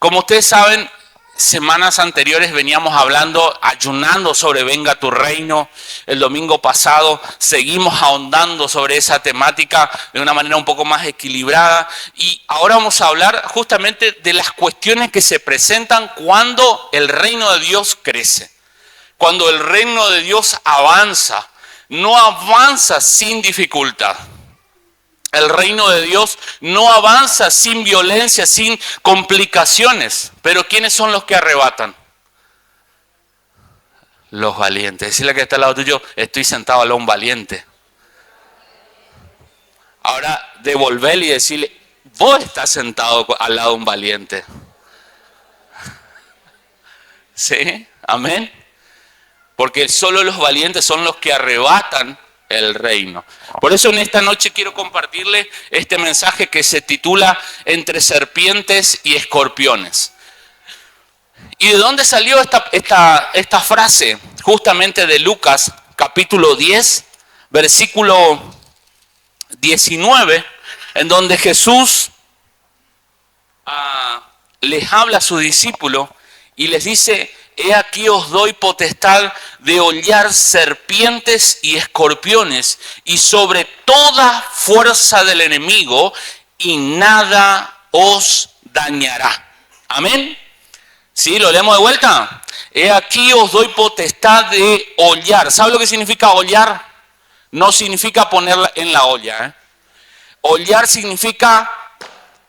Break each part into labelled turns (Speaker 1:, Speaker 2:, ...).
Speaker 1: Como ustedes saben, semanas anteriores veníamos hablando, ayunando sobre venga tu reino. El domingo pasado seguimos ahondando sobre esa temática de una manera un poco más equilibrada. Y ahora vamos a hablar justamente de las cuestiones que se presentan cuando el reino de Dios crece. Cuando el reino de Dios avanza, no avanza sin dificultad. El reino de Dios no avanza sin violencia, sin complicaciones. Pero ¿quiénes son los que arrebatan? Los valientes. Decirle que está al lado tuyo, estoy sentado al lado de un valiente. Ahora devolverle y decirle, vos estás sentado al lado de un valiente. ¿Sí? Amén. Porque solo los valientes son los que arrebatan el reino. Por eso en esta noche quiero compartirle este mensaje que se titula Entre serpientes y escorpiones. ¿Y de dónde salió esta frase? Justamente de Lucas, capítulo 10, versículo 19, en donde Jesús les habla a sus discípulos y les dice: he aquí os doy potestad de hollar serpientes y escorpiones y sobre toda fuerza del enemigo, y nada os dañará. Amén. ¿Sí? ¿Lo leemos de vuelta? He aquí os doy potestad de hollar. ¿Sabe lo que significa hollar? No significa ponerla en la olla. Hollar significa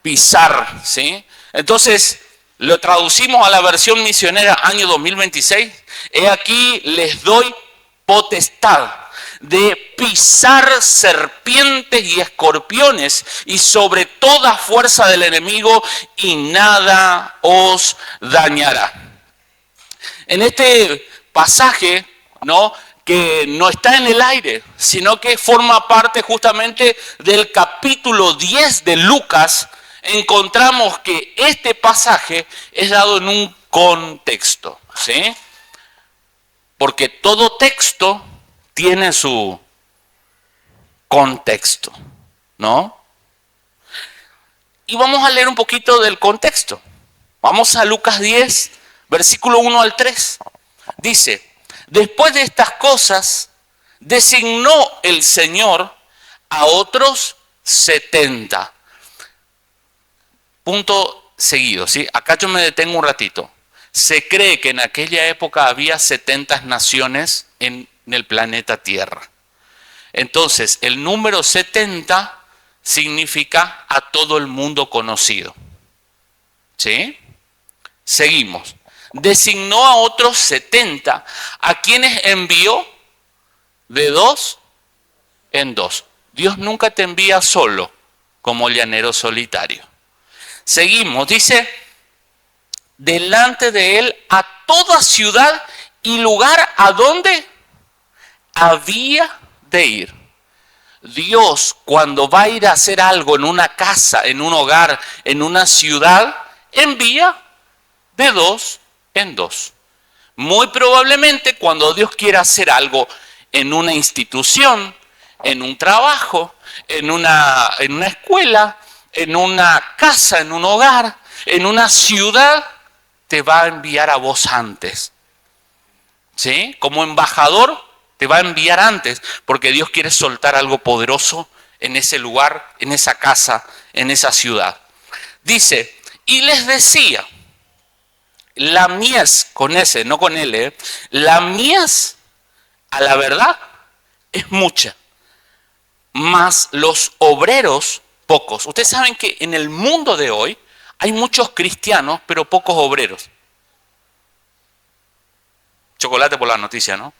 Speaker 1: pisar, ¿sí? Entonces, lo traducimos a la versión misionera año 2026. He aquí les doy potestad de pisar serpientes y escorpiones y sobre toda fuerza del enemigo, y nada os dañará. En este pasaje, ¿no?, que no está en el aire, sino que forma parte justamente del capítulo 10 de Lucas, encontramos que este pasaje es dado en un contexto, ¿sí? Porque todo texto tiene su contexto, ¿no? Y vamos a leer un poquito del contexto. Vamos a Lucas 10, versículo 1 al 3. Dice: después de estas cosas, designó el Señor a otros 70. Punto seguido, ¿sí? Acá yo me detengo un ratito. Se cree que en aquella época había 70 naciones en el planeta Tierra. Entonces, el número 70 significa a todo el mundo conocido. ¿Sí? Seguimos. Designó a otros 70, a quienes envió de 2 en 2. Dios nunca te envía solo, como llanero solitario. Seguimos, dice: delante de él a toda ciudad y lugar a donde había de ir. Dios, cuando va a ir a hacer algo en una casa, en un hogar, en una ciudad, envía de 2 en 2. Muy probablemente cuando Dios quiera hacer algo en una institución, en un trabajo, en una escuela, en una casa, en un hogar, en una ciudad, te va a enviar a vos antes. ¿Sí? Como embajador te va a enviar antes, porque Dios quiere soltar algo poderoso en ese lugar, en esa casa, en esa ciudad. Dice: y les decía, la mies, con S, no con L, la mies, a la verdad, es mucha, mas los obreros pocos. Ustedes saben que en el mundo de hoy hay muchos cristianos, pero pocos obreros. Chocolate por la noticia, ¿no?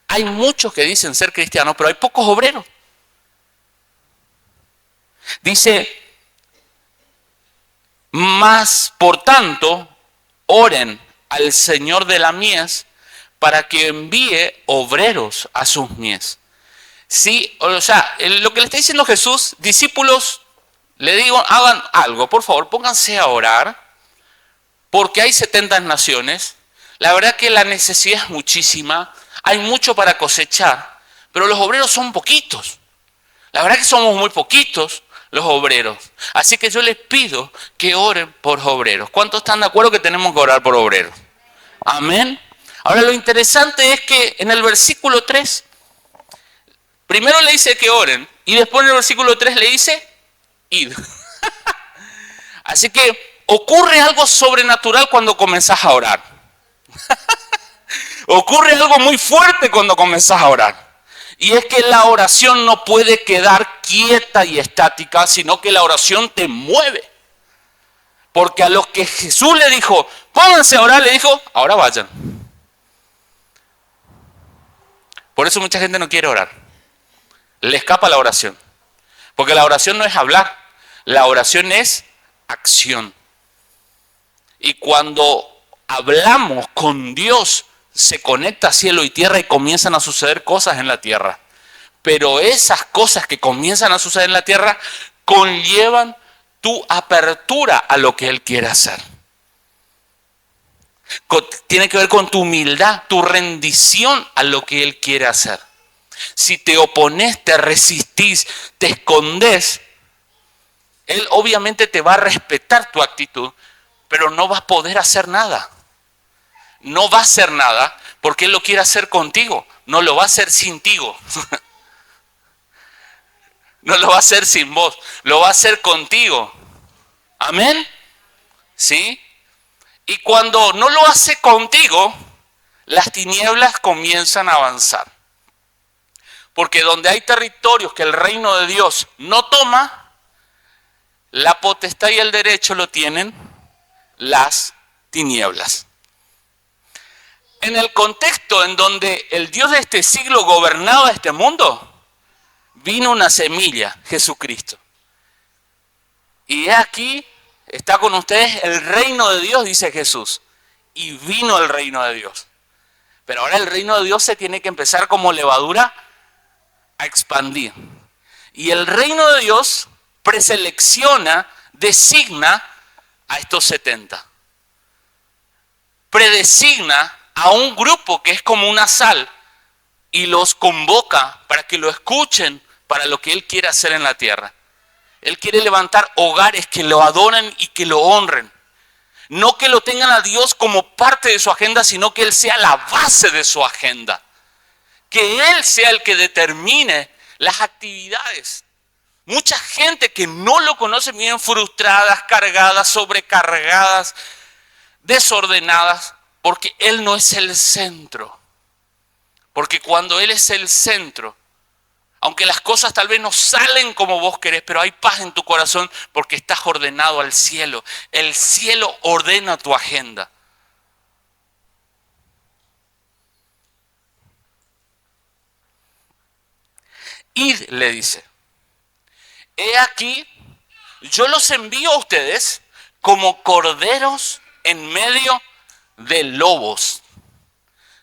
Speaker 1: Hay muchos que dicen ser cristianos, pero hay pocos obreros. Dice: mas por tanto, oren al Señor de la mies para que envíe obreros a sus mies. Sí, o sea, lo que le está diciendo Jesús: discípulos, le digo, hagan algo, por favor, pónganse a orar, porque hay 70 naciones. La verdad que la necesidad es muchísima, hay mucho para cosechar, pero los obreros son poquitos. La verdad que somos muy poquitos, los obreros. Así que yo les pido que oren por obreros. ¿Cuántos están de acuerdo que tenemos que orar por obreros? Amén. Ahora lo interesante es que en el versículo 3, primero le dice que oren y después en el versículo 3 le dice, id. Así que ocurre algo sobrenatural cuando comenzás a orar. Ocurre algo muy fuerte cuando comenzás a orar. Y es que la oración no puede quedar quieta y estática, sino que la oración te mueve. Porque a los que Jesús le dijo, pónganse a orar, le dijo, ahora vayan. Por eso mucha gente no quiere orar. Le escapa la oración. Porque la oración no es hablar, la oración es acción. Y cuando hablamos con Dios, se conecta cielo y tierra y comienzan a suceder cosas en la tierra. Pero esas cosas que comienzan a suceder en la tierra conllevan tu apertura a lo que Él quiere hacer. Tiene que ver con tu humildad, tu rendición a lo que Él quiere hacer. Si te opones, te resistís, te escondes, Él obviamente te va a respetar tu actitud, pero no vas a poder hacer nada. No va a hacer nada porque Él lo quiere hacer contigo, no lo va a hacer sin ti. No lo va a hacer sin vos, lo va a hacer contigo. Amén. ¿Sí? Y cuando no lo hace contigo, las tinieblas comienzan a avanzar. Porque donde hay territorios que el reino de Dios no toma, la potestad y el derecho lo tienen las tinieblas. En el contexto en donde el Dios de este siglo gobernaba este mundo, vino una semilla, Jesucristo. Y aquí está con ustedes el reino de Dios, dice Jesús. Y vino el reino de Dios. Pero ahora el reino de Dios se tiene que empezar como levadura a expandir. Y el reino de Dios preselecciona, designa a estos 70. Predesigna a un grupo que es como una sal y los convoca para que lo escuchen para lo que Él quiere hacer en la tierra. Él quiere levantar hogares que lo adoren y que lo honren. No que lo tengan a Dios como parte de su agenda, sino que Él sea la base de su agenda. Que Él sea el que determine las actividades. Mucha gente que no lo conoce vienen frustradas, cargadas, sobrecargadas, desordenadas, porque Él no es el centro. Porque cuando Él es el centro, aunque las cosas tal vez no salen como vos querés, pero hay paz en tu corazón porque estás ordenado al cielo. El cielo ordena tu agenda. Id, le dice, he aquí, yo los envío a ustedes como corderos en medio de lobos.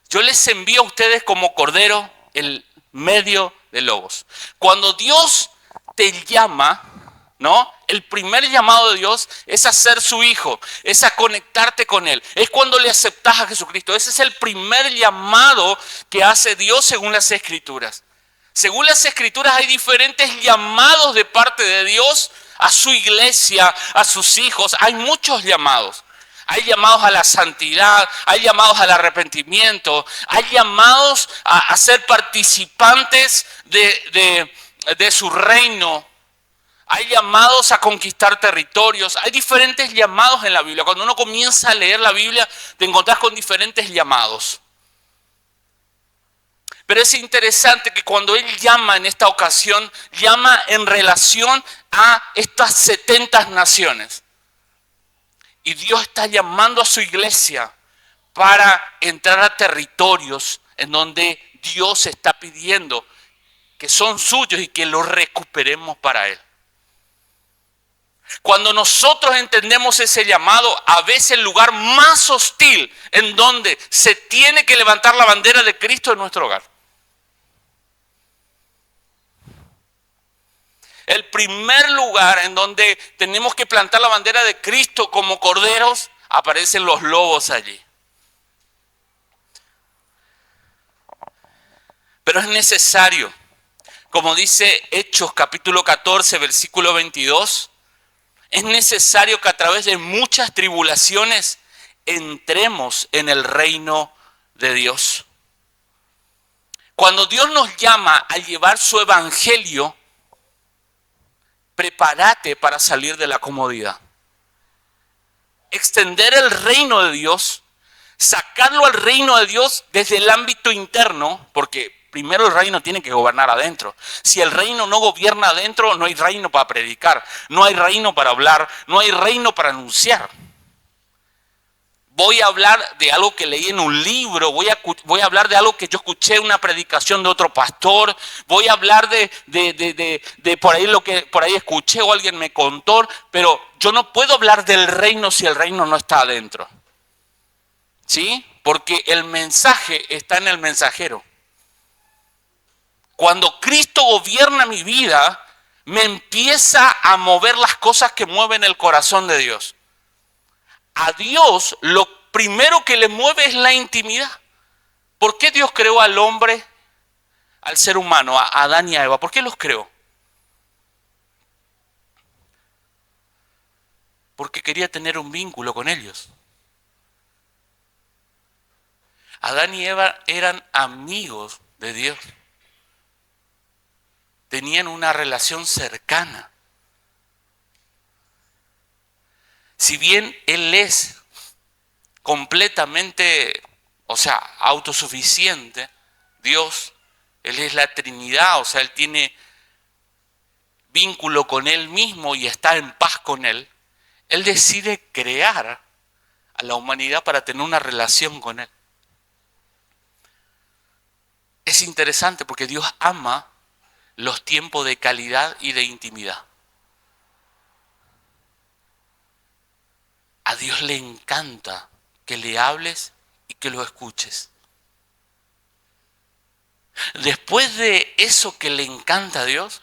Speaker 1: Yo les envío a ustedes como cordero en medio de lobos. Cuando Dios te llama, ¿no? El primer llamado de Dios es a ser su hijo, es a conectarte con Él. Es cuando le aceptas a Jesucristo. Ese es el primer llamado que hace Dios según las Escrituras. Según las Escrituras hay diferentes llamados de parte de Dios a su iglesia, a sus hijos. Hay muchos llamados. Hay llamados a la santidad, hay llamados al arrepentimiento, hay llamados a ser participantes de su reino. Hay llamados a conquistar territorios. Hay diferentes llamados en la Biblia. Cuando uno comienza a leer la Biblia, te encontrás con diferentes llamados. Pero es interesante que cuando Él llama en esta ocasión, llama en relación a estas 70 naciones. Y Dios está llamando a su iglesia para entrar a territorios en donde Dios está pidiendo que son suyos y que los recuperemos para Él. Cuando nosotros entendemos ese llamado, a veces el lugar más hostil en donde se tiene que levantar la bandera de Cristo es nuestro hogar. El primer lugar en donde tenemos que plantar la bandera de Cristo como corderos, aparecen los lobos allí. Pero es necesario como dice Hechos capítulo 14, versículo 22, es necesario que a través de muchas tribulaciones entremos en el reino de Dios. Cuando Dios nos llama a llevar su evangelio, prepárate para salir de la comodidad. Extender el reino de Dios, sacarlo al reino de Dios desde el ámbito interno, porque primero el reino tiene que gobernar adentro. Si el reino no gobierna adentro, no hay reino para predicar, no hay reino para hablar, no hay reino para anunciar. Voy a hablar de algo que leí en un libro, voy a hablar de algo que yo escuché en una predicación de otro pastor, voy a hablar de por ahí lo que por ahí escuché o alguien me contó, pero yo no puedo hablar del reino si el reino no está adentro. ¿Sí? Porque el mensaje está en el mensajero. Cuando Cristo gobierna mi vida, me empieza a mover las cosas que mueven el corazón de Dios. A Dios lo primero que le mueve es la intimidad. ¿Por qué Dios creó al hombre, al ser humano, a Adán y a Eva? ¿Por qué los creó? Porque quería tener un vínculo con ellos. Adán y Eva eran amigos de Dios. Tenían una relación cercana. Si bien Él es completamente, autosuficiente, Dios, Él es la Trinidad, Él tiene vínculo con Él mismo y está en paz con Él, Él decide crear a la humanidad para tener una relación con Él. Es interesante porque Dios ama los tiempos de calidad y de intimidad. A Dios le encanta que le hables y que lo escuches. Después de eso que le encanta a Dios,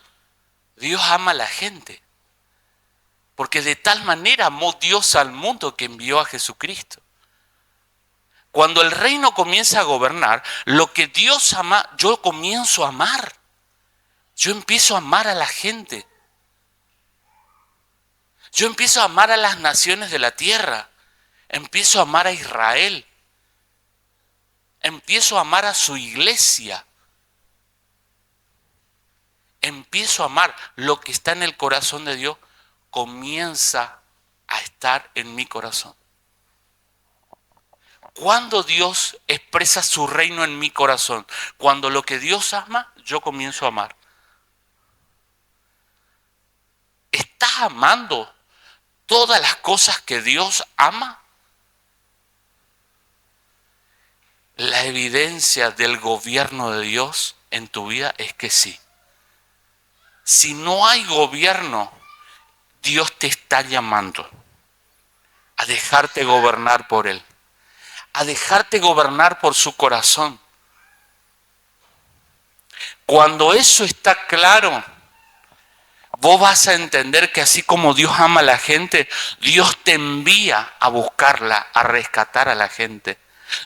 Speaker 1: Dios ama a la gente. Porque de tal manera amó Dios al mundo que envió a Jesucristo. Cuando el reino comienza a gobernar, lo que Dios ama, yo comienzo a amar. Yo empiezo a amar a la gente. Yo empiezo a amar a las naciones de la tierra. Empiezo a amar a Israel. Empiezo a amar a su iglesia. Empiezo a amar lo que está en el corazón de Dios. Comienza a estar en mi corazón. Cuando Dios expresa su reino en mi corazón, cuando lo que Dios ama, yo comienzo a amar. ¿Estás amando todas las cosas que Dios ama? La evidencia del gobierno de Dios en tu vida es que sí. Si no hay gobierno, Dios te está llamando a dejarte gobernar por Él, a dejarte gobernar por su corazón. Cuando eso está claro, vos vas a entender que así como Dios ama a la gente, Dios te envía a buscarla, a rescatar a la gente.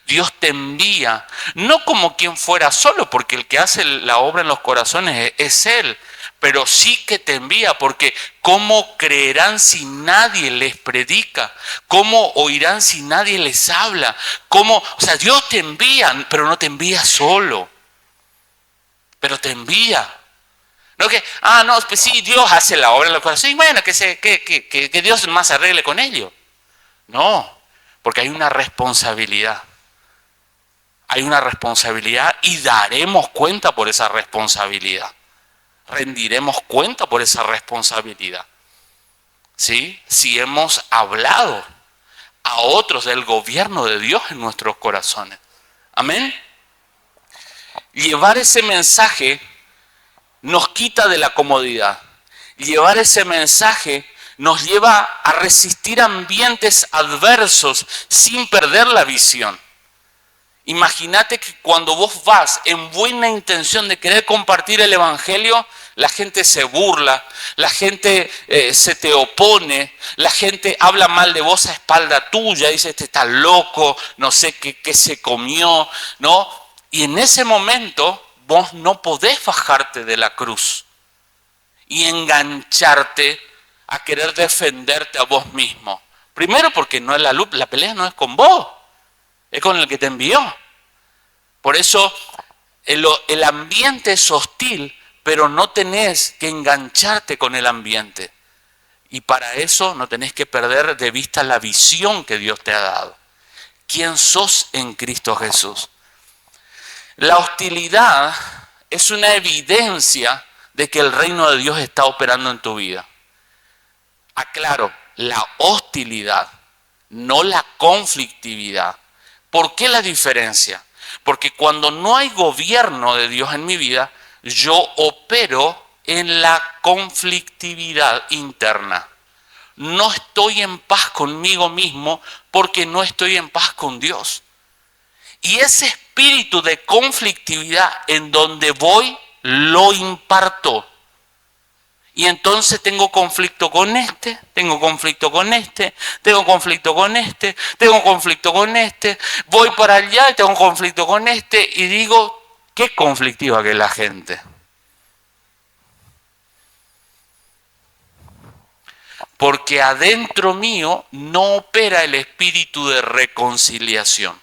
Speaker 1: Dios te envía, no como quien fuera solo, porque el que hace la obra en los corazones es Él, pero sí que te envía, porque ¿cómo creerán si nadie les predica? ¿Cómo oirán si nadie les habla? Dios te envía, pero no te envía solo, pero te envía. No que, pues sí, Dios hace la obra en los corazones, y bueno, que Dios más arregle con ello. No, porque hay una responsabilidad. Hay una responsabilidad y daremos cuenta por esa responsabilidad. Rendiremos cuenta por esa responsabilidad. ¿Sí? Si hemos hablado a otros del gobierno de Dios en nuestros corazones. Amén. Llevar ese mensaje nos quita de la comodidad. Llevar ese mensaje nos lleva a resistir ambientes adversos sin perder la visión. Imagínate que cuando vos vas en buena intención de querer compartir el evangelio, la gente se burla, la gente se te opone, la gente habla mal de vos a espalda tuya, dice, este está loco, no sé qué se comió, ¿no? Y en ese momento vos no podés bajarte de la cruz y engancharte a querer defenderte a vos mismo. Primero porque no es la pelea no es con vos, es con el que te envió. Por eso el ambiente es hostil, pero no tenés que engancharte con el ambiente. Y para eso no tenés que perder de vista la visión que Dios te ha dado. ¿Quién sos en Cristo Jesús? La hostilidad es una evidencia de que el reino de Dios está operando en tu vida. Aclaro, la hostilidad, no la conflictividad. ¿Por qué la diferencia? Porque cuando no hay gobierno de Dios en mi vida, yo opero en la conflictividad interna. No estoy en paz conmigo mismo porque no estoy en paz con Dios. Y ese espíritu de conflictividad en donde voy, lo imparto. Y entonces tengo conflicto con este, tengo conflicto con este, tengo conflicto con este, tengo conflicto con este, voy para allá y tengo conflicto con este y digo, qué conflictiva que es la gente. Porque adentro mío no opera el espíritu de reconciliación.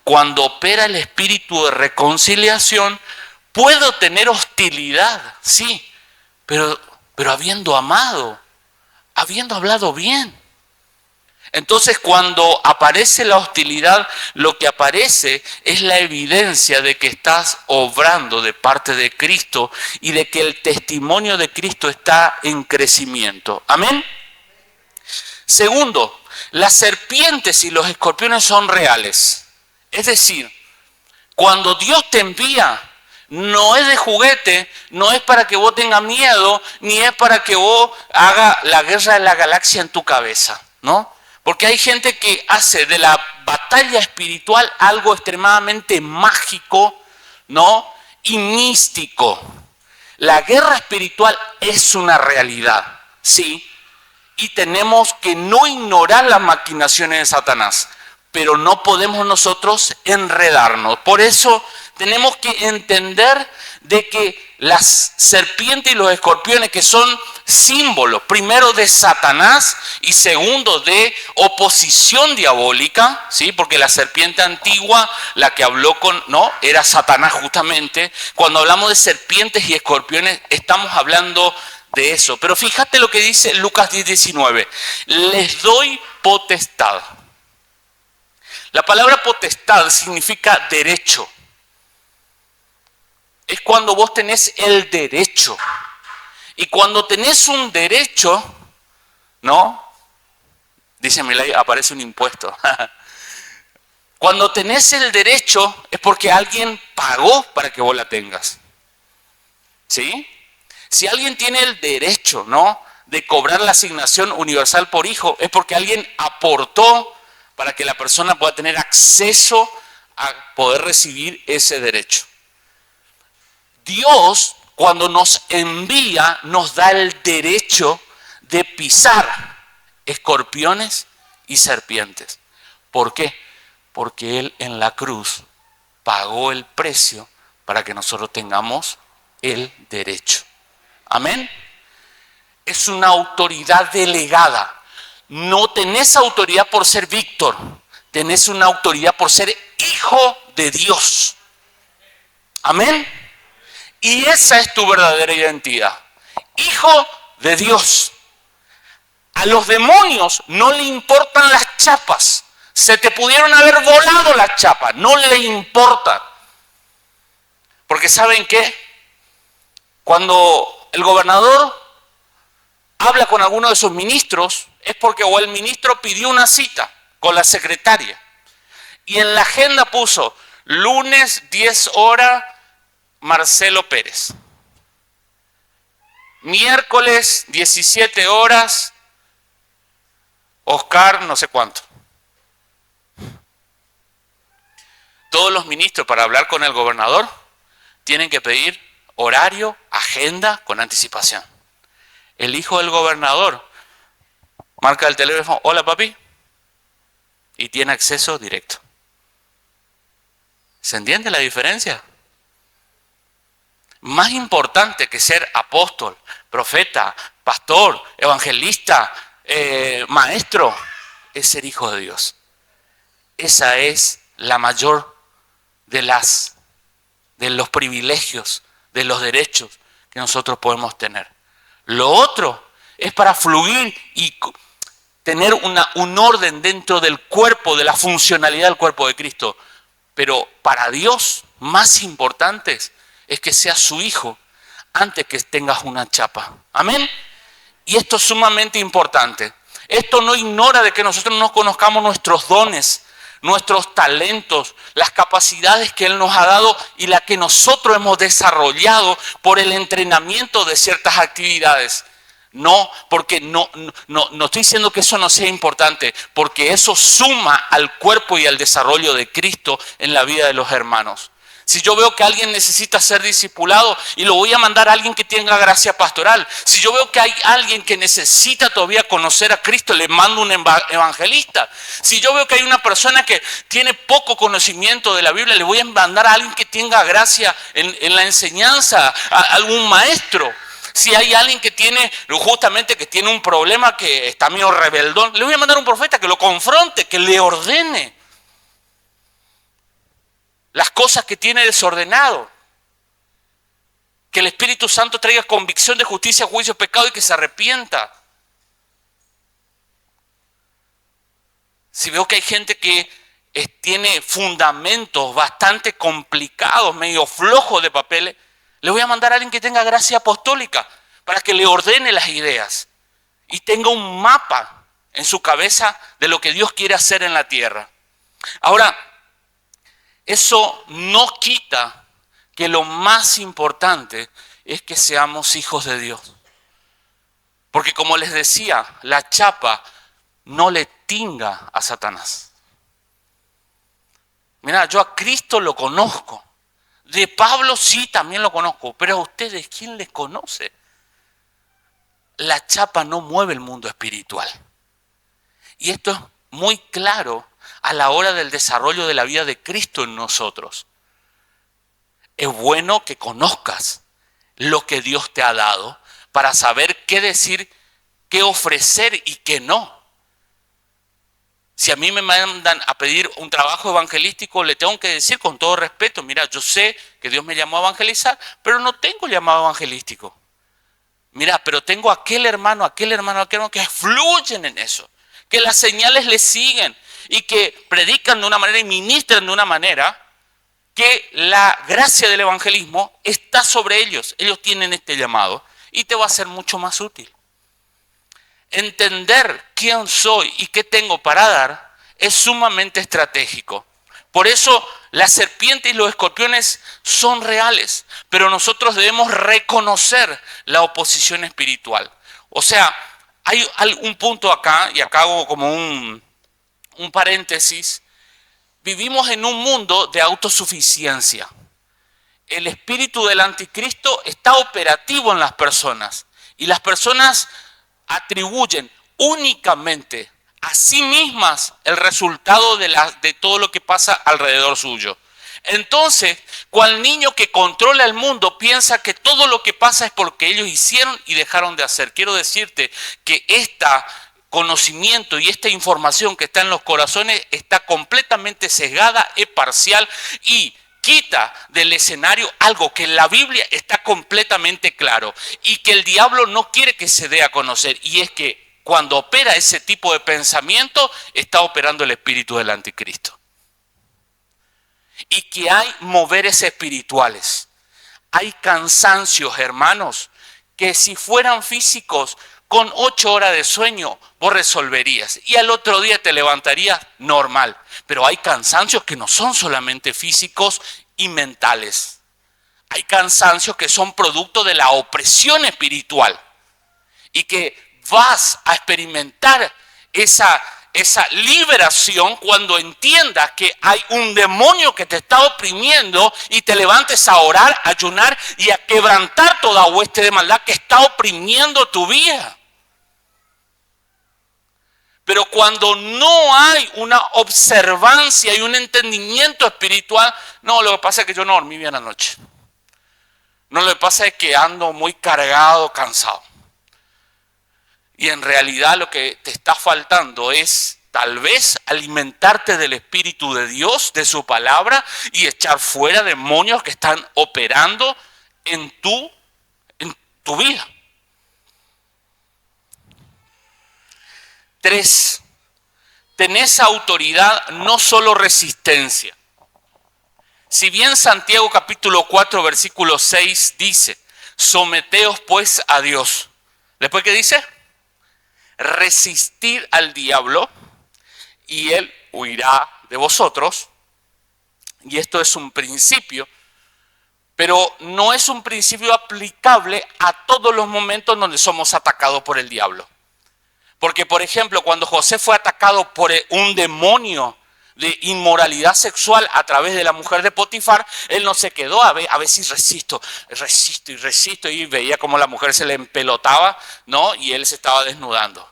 Speaker 1: Cuando opera el espíritu de reconciliación, puedo tener hostilidad, sí, pero habiendo amado, habiendo hablado bien. Entonces, cuando aparece la hostilidad, lo que aparece es la evidencia de que estás obrando de parte de Cristo y de que el testimonio de Cristo está en crecimiento. ¿Amén? Segundo, las serpientes y los escorpiones son reales. Es decir, cuando Dios te envía, no es de juguete, no es para que vos tengas miedo, ni es para que vos hagas la guerra de la galaxia en tu cabeza, ¿no? Porque hay gente que hace de la batalla espiritual algo extremadamente mágico, ¿no? Y místico. La guerra espiritual es una realidad, ¿sí? Y tenemos que no ignorar las maquinaciones de Satanás, pero no podemos nosotros enredarnos. Por eso tenemos que entender de que las serpientes y los escorpiones, que son símbolos, primero de Satanás y segundo de oposición diabólica, ¿sí? Porque la serpiente antigua, la que habló era Satanás justamente. Cuando hablamos de serpientes y escorpiones, estamos hablando de eso. Pero fíjate lo que dice Lucas 10:19. Les doy potestad. La palabra potestad significa derecho. Es cuando vos tenés el derecho. Y cuando tenés un derecho, ¿no? Dice mi ley, aparece un impuesto. Cuando tenés el derecho es porque alguien pagó para que vos la tengas. ¿Sí? Si alguien tiene el derecho, ¿no?, de cobrar la asignación universal por hijo, es porque alguien aportó para que la persona pueda tener acceso a poder recibir ese derecho. Dios, cuando nos envía, nos da el derecho de pisar escorpiones y serpientes. ¿Por qué? Porque Él en la cruz pagó el precio para que nosotros tengamos el derecho. Amén. Es una autoridad delegada. No tenés autoridad por ser Víctor, tenés una autoridad por ser hijo de Dios. Amén. Y esa es tu verdadera identidad. Hijo de Dios. A los demonios no le importan las chapas. Se te pudieron haber volado las chapas, no le importa. Porque ¿saben qué? Cuando el gobernador habla con alguno de sus ministros, es porque o el ministro pidió una cita con la secretaria. Y en la agenda puso, lunes 10 horas, Marcelo Pérez. Miércoles 17 horas, Oscar no sé cuánto. Todos los ministros para hablar con el gobernador tienen que pedir horario, agenda con anticipación. El hijo del gobernador marca el teléfono, hola papi, y tiene acceso directo. ¿Se entiende la diferencia? más importante que ser apóstol, profeta, pastor, evangelista, maestro, es ser hijo de Dios. Esa es la mayor de los privilegios, de los derechos que nosotros podemos tener. Lo otro es para fluir y tener un orden dentro del cuerpo, de la funcionalidad del cuerpo de Cristo. Pero para Dios, más importante es que seas su hijo antes que tengas una chapa. Amén. Y esto es sumamente importante. Esto no ignora de que nosotros no conozcamos nuestros dones, nuestros talentos, las capacidades que Él nos ha dado y las que nosotros hemos desarrollado por el entrenamiento de ciertas actividades. No, porque no estoy diciendo que eso no sea importante, porque eso suma al cuerpo y al desarrollo de Cristo en la vida de los hermanos. Si yo veo que alguien necesita ser discipulado y lo voy a mandar a alguien que tenga gracia pastoral. Si yo veo que hay alguien que necesita todavía conocer a Cristo, le mando un evangelista. Si yo veo que hay una persona que tiene poco conocimiento de la Biblia, le voy a mandar a alguien que tenga gracia en la enseñanza, a algún maestro. Si hay alguien que tiene un problema, que está medio rebeldón, le voy a mandar un profeta que lo confronte, que le ordene las cosas que tiene desordenado. Que el Espíritu Santo traiga convicción de justicia, juicio, pecado y que se arrepienta. Si veo que hay gente que tiene fundamentos bastante complicados, medio flojos de papeles, le voy a mandar a alguien que tenga gracia apostólica para que le ordene las ideas y tenga un mapa en su cabeza de lo que Dios quiere hacer en la tierra. Ahora, eso no quita que lo más importante es que seamos hijos de Dios. Porque como les decía, la chapa no le tinga a Satanás. Mira, yo a Cristo lo conozco. De Pablo sí también lo conozco, pero a ustedes, ¿quién les conoce? La chapa no mueve el mundo espiritual. Y esto es muy claro a la hora del desarrollo de la vida de Cristo en nosotros. Es bueno que conozcas lo que Dios te ha dado para saber qué decir, qué ofrecer y qué no. Si a mí me mandan a pedir un trabajo evangelístico, le tengo que decir con todo respeto, mira, yo sé que Dios me llamó a evangelizar, pero no tengo llamado evangelístico. Mira, pero tengo aquel hermano que fluyen en eso, que las señales les siguen y que predican de una manera y ministran de una manera que la gracia del evangelismo está sobre ellos. Ellos tienen este llamado y te va a ser mucho más útil. Entender quién soy y qué tengo para dar es sumamente estratégico. Por eso las serpientes y los escorpiones son reales, pero nosotros debemos reconocer la oposición espiritual. O sea, hay un punto acá, y acá hago como un paréntesis. Vivimos en un mundo de autosuficiencia. El espíritu del anticristo está operativo en las personas y las personas atribuyen únicamente a sí mismas el resultado de todo lo que pasa alrededor suyo. Entonces, cual niño que controla el mundo piensa que todo lo que pasa es porque ellos hicieron y dejaron de hacer. Quiero decirte que este conocimiento y esta información que está en los corazones está completamente sesgada, es parcial y quita del escenario algo que en la Biblia está completamente claro y que el diablo no quiere que se dé a conocer, y es que cuando opera ese tipo de pensamiento está operando el espíritu del anticristo. Y que hay moveres espirituales, hay cansancios, hermanos, que si fueran físicos, con 8 horas de sueño vos resolverías y al otro día te levantarías normal. Pero hay cansancios que no son solamente físicos y mentales. Hay cansancios que son producto de la opresión espiritual y que vas a experimentar esa liberación cuando entiendas que hay un demonio que te está oprimiendo y te levantes a orar, a ayunar y a quebrantar toda hueste de maldad que está oprimiendo tu vida. Pero cuando no hay una observancia y un entendimiento espiritual, no, lo que pasa es que yo no dormí bien anoche. No, lo que pasa es que ando muy cargado, cansado. Y en realidad lo que te está faltando es tal vez alimentarte del Espíritu de Dios, de su palabra, y echar fuera demonios que están operando en tu vida. 3. Tenés autoridad, no solo resistencia. Si bien Santiago capítulo 4 versículo 6 dice, someteos pues a Dios. ¿Después qué dice? Resistir al diablo y él huirá de vosotros. Y esto es un principio, pero no es un principio aplicable a todos los momentos donde somos atacados por el diablo. Porque, por ejemplo, cuando José fue atacado por un demonio de inmoralidad sexual a través de la mujer de Potifar, él no se quedó a ver si resisto, y veía como la mujer se le empelotaba, ¿no? Y él se estaba desnudando.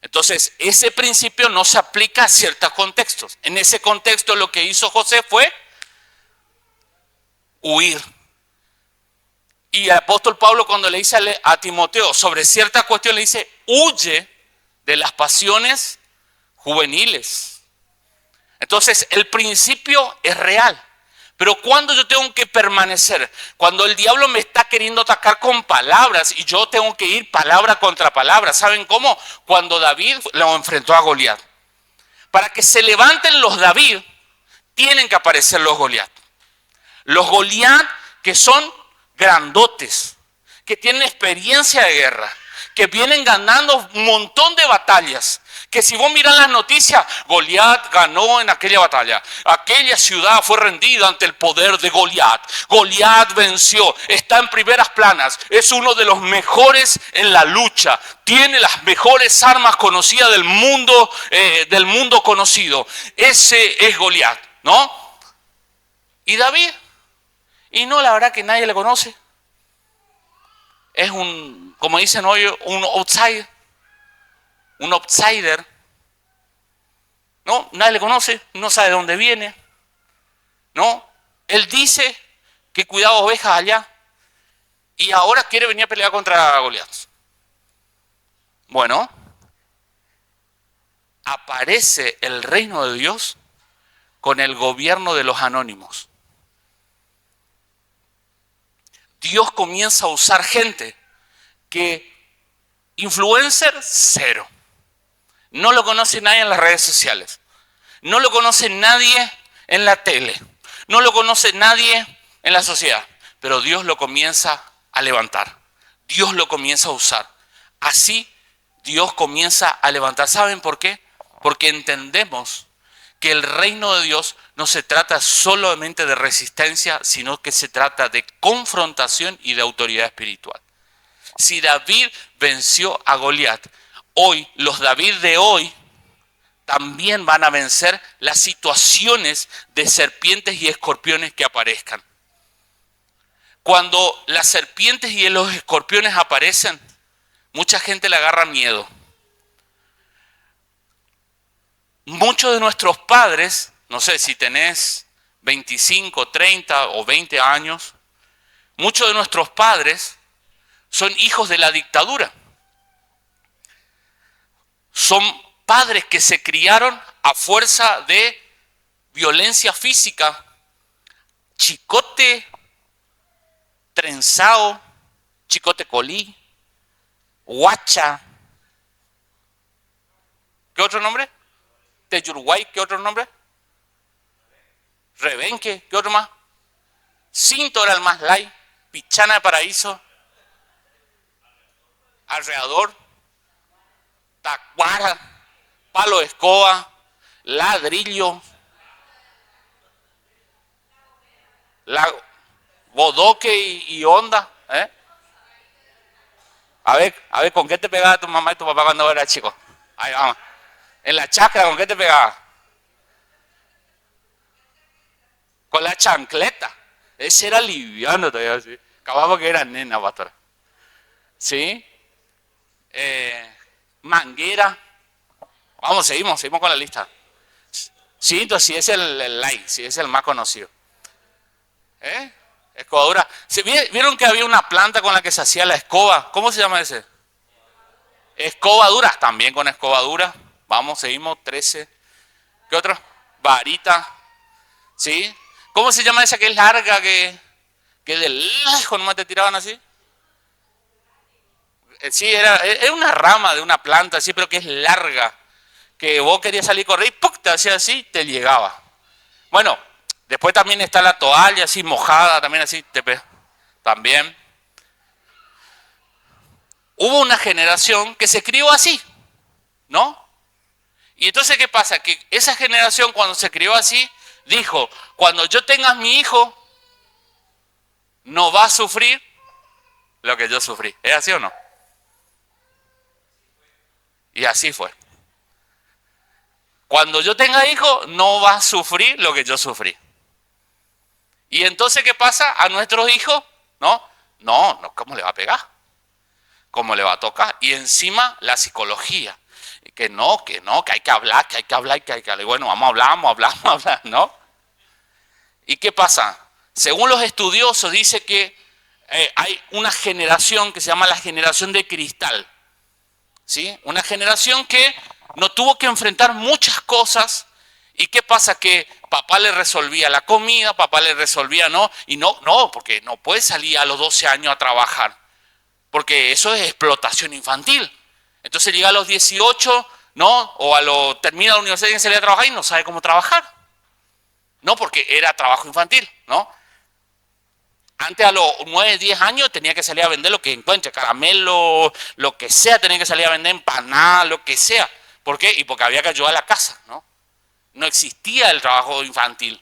Speaker 1: Entonces, ese principio no se aplica a ciertos contextos. En ese contexto lo que hizo José fue huir. Y el apóstol Pablo, cuando le dice a Timoteo sobre cierta cuestión, le dice, huye de las pasiones juveniles. Entonces, el principio es real. Pero cuando yo tengo que permanecer, cuando el diablo me está queriendo atacar con palabras y yo tengo que ir palabra contra palabra, ¿saben cómo? Cuando David lo enfrentó a Goliat. Para que se levanten los David, tienen que aparecer los Goliat. Los Goliat que son grandotes, que tienen experiencia de guerra, que vienen ganando un montón de batallas. Que si vos miras las noticias, Goliat ganó en aquella batalla. Aquella ciudad fue rendida ante el poder de Goliat. Goliat venció, está en primeras planas, es uno de los mejores en la lucha. Tiene las mejores armas conocidas del mundo conocido. Ese es Goliat, ¿no? ¿Y David? Y no, la verdad que nadie le conoce. Es como dicen hoy, un outsider. Un outsider. No, nadie le conoce, no sabe de dónde viene. No, él dice que cuidaba ovejas allá y ahora quiere venir a pelear contra Goliat. Bueno, aparece el reino de Dios con el gobierno de los anónimos. Dios comienza a usar gente que influencer cero. No lo conoce nadie en las redes sociales. No lo conoce nadie en la tele. No lo conoce nadie en la sociedad. Pero Dios lo comienza a levantar. Dios lo comienza a usar. Así Dios comienza a levantar. ¿Saben por qué? Porque entendemos que el reino de Dios no se trata solamente de resistencia, sino que se trata de confrontación y de autoridad espiritual. Si David venció a Goliat, hoy, los David de hoy, también van a vencer las situaciones de serpientes y escorpiones que aparezcan. Cuando las serpientes y los escorpiones aparecen, mucha gente le agarra miedo. Muchos de nuestros padres, no sé si tenés 25, 30 o 20 años, muchos de nuestros padres son hijos de la dictadura. Son padres que se criaron a fuerza de violencia física, chicote trenzado, chicote colí, guacha. ¿Qué otro nombre? Teyuruguay, ¿qué otro nombre? Rebenque, ¿qué otro más? Cinto era el más light, pichana de paraíso, alrededor, tacuara, palo de escoba, ladrillo, bodoque y onda. A ver, ¿con qué te pegaba tu mamá y tu papá cuando eras chico? Ahí vamos. En la chacra, ¿con qué te pegaba? Con la chancleta. Ese era liviano todavía, ¿sí? Acababa que era nena, pastora. ¿Sí? Manguera. Vamos, seguimos con la lista. Sí, entonces sí es el like, sí es el más conocido. Escobadura. ¿Vieron que había una planta con la que se hacía la escoba? ¿Cómo se llama ese? Escobadura. También con escobadura. Vamos, seguimos. 13. ¿Qué otro? Varita. ¿Sí? ¿Cómo se llama esa que es larga, que de lejos nomás te tiraban así? Sí, es una rama de una planta, sí, pero que es larga. Que vos querías salir a correr y ¡puc! Te hacía así, te llegaba. Bueno, después también está la toalla así mojada, también así, también. Hubo una generación que se crió así, ¿no? Y entonces, ¿qué pasa? Que esa generación cuando se crió así, dijo, cuando yo tenga a mi hijo, no va a sufrir lo que yo sufrí. ¿Es así o no? Y así fue. Cuando yo tenga hijo, no va a sufrir lo que yo sufrí. Y entonces, ¿qué pasa? A nuestros hijos, ¿no? No, ¿cómo le va a pegar? ¿Cómo le va a tocar? Y encima la psicología. Que no, que hay que hablar, que hay que hablar, que hay que hablar. Bueno, vamos a hablar, ¿no? ¿Y qué pasa? Según los estudiosos, dice que hay una generación que se llama la generación de cristal. ¿Sí? Una generación que no tuvo que enfrentar muchas cosas. ¿Y qué pasa? Que papá le resolvía la comida, papá le resolvía, ¿no? Y no, porque no puede salir a los 12 años a trabajar. Porque eso es explotación infantil. Entonces llega a los 18, ¿no? O termina la universidad y sale a trabajar y no sabe cómo trabajar. No, porque era trabajo infantil, ¿no? Antes a los 9, 10 años tenía que salir a vender lo que encuentre, caramelo, lo que sea, tenía que salir a vender empanadas, lo que sea. ¿Por qué? Y porque había que ayudar a la casa, ¿no? No existía el trabajo infantil.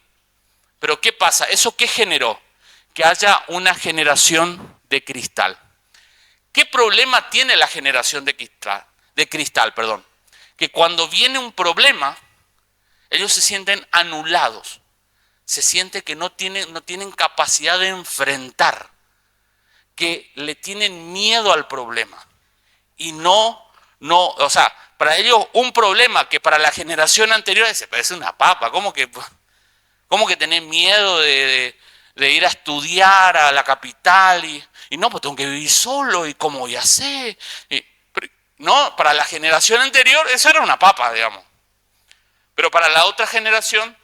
Speaker 1: Pero ¿qué pasa? ¿Eso qué generó? Que haya una generación de cristal. ¿Qué problema tiene la generación de cristal? Que cuando viene un problema, ellos se sienten anulados. Se siente que no tienen capacidad de enfrentar, que le tienen miedo al problema. Y o sea, para ellos un problema que para la generación anterior se parece una papa. ¿Cómo que tener miedo de ir a estudiar a la capital? Y no, pues tengo que vivir solo, ¿y cómo voy a hacer? No, para la generación anterior eso era una papa, digamos. Pero para la otra generación,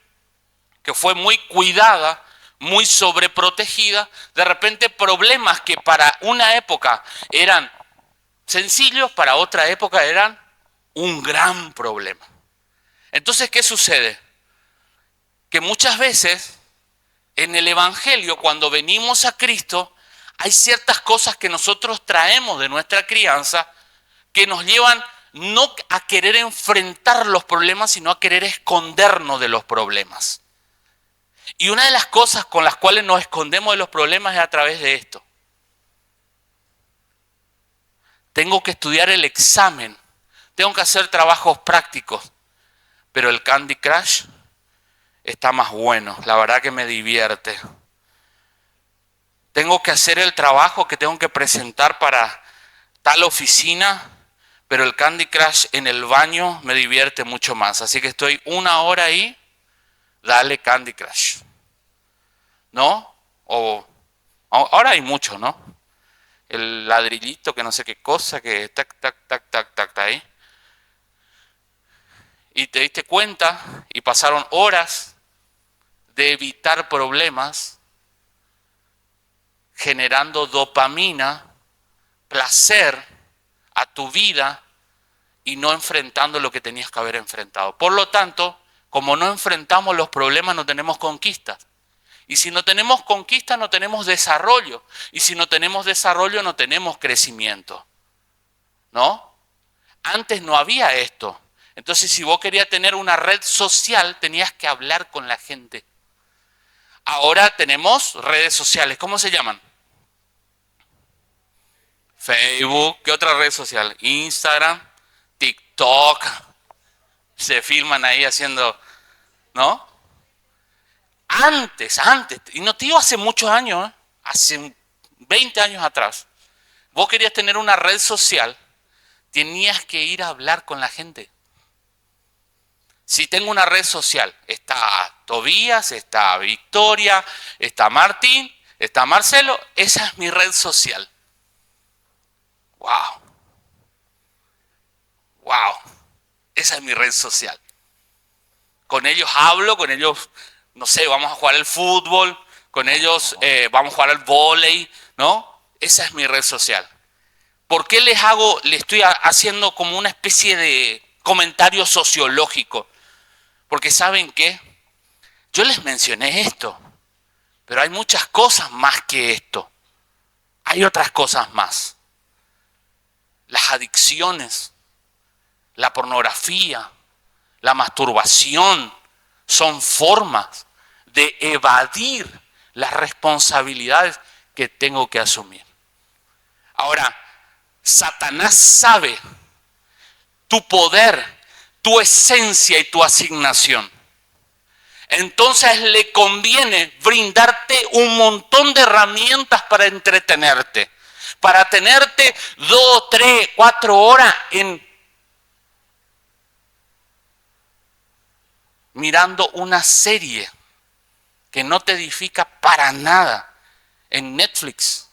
Speaker 1: que fue muy cuidada, muy sobreprotegida, de repente problemas que para una época eran sencillos, para otra época eran un gran problema. Entonces, ¿qué sucede? Que muchas veces en el Evangelio, cuando venimos a Cristo, hay ciertas cosas que nosotros traemos de nuestra crianza que nos llevan no a querer enfrentar los problemas, sino a querer escondernos de los problemas. Y una de las cosas con las cuales nos escondemos de los problemas es a través de esto. Tengo que estudiar el examen, tengo que hacer trabajos prácticos, pero el Candy Crush está más bueno, la verdad que me divierte. Tengo que hacer el trabajo que tengo que presentar para tal oficina, pero el Candy Crush en el baño me divierte mucho más. Así que estoy 1 hora ahí, dale Candy Crush. ¿No? Ahora hay mucho, ¿no? El ladrillito que no sé qué cosa, que tac, tac, tac, tac, tac, ahí. Y te diste cuenta y pasaron horas de evitar problemas, generando dopamina, placer a tu vida y no enfrentando lo que tenías que haber enfrentado. Por lo tanto, como no enfrentamos los problemas, no tenemos conquistas. Y si no tenemos conquista, no tenemos desarrollo. Y si no tenemos desarrollo, no tenemos crecimiento. ¿No? Antes no había esto. Entonces, si vos querías tener una red social, tenías que hablar con la gente. Ahora tenemos redes sociales. ¿Cómo se llaman? Facebook. ¿Qué otra red social? Instagram, TikTok. Se filman ahí haciendo, ¿no? Antes, y no te digo hace muchos años, hace 20 años atrás, vos querías tener una red social, tenías que ir a hablar con la gente. Si tengo una red social, está Tobías, está Victoria, está Martín, Está Marcelo, esa es mi red social. Wow. Wow. Esa es mi red social. Con ellos hablo, con ellos, no sé, vamos a jugar al fútbol, con ellos vamos a jugar al vóley, ¿no? Esa es mi red social. ¿Por qué le estoy haciendo como una especie de comentario sociológico? Porque ¿saben qué? Yo les mencioné esto, pero hay muchas cosas más que esto. Hay otras cosas más. Las adicciones, la pornografía, la masturbación, son formas de evadir las responsabilidades que tengo que asumir. Ahora, Satanás sabe tu poder, tu esencia y tu asignación. Entonces le conviene brindarte un montón de herramientas para entretenerte, para tenerte 2, 3, 4 horas mirando una serie que no te edifica para nada en Netflix,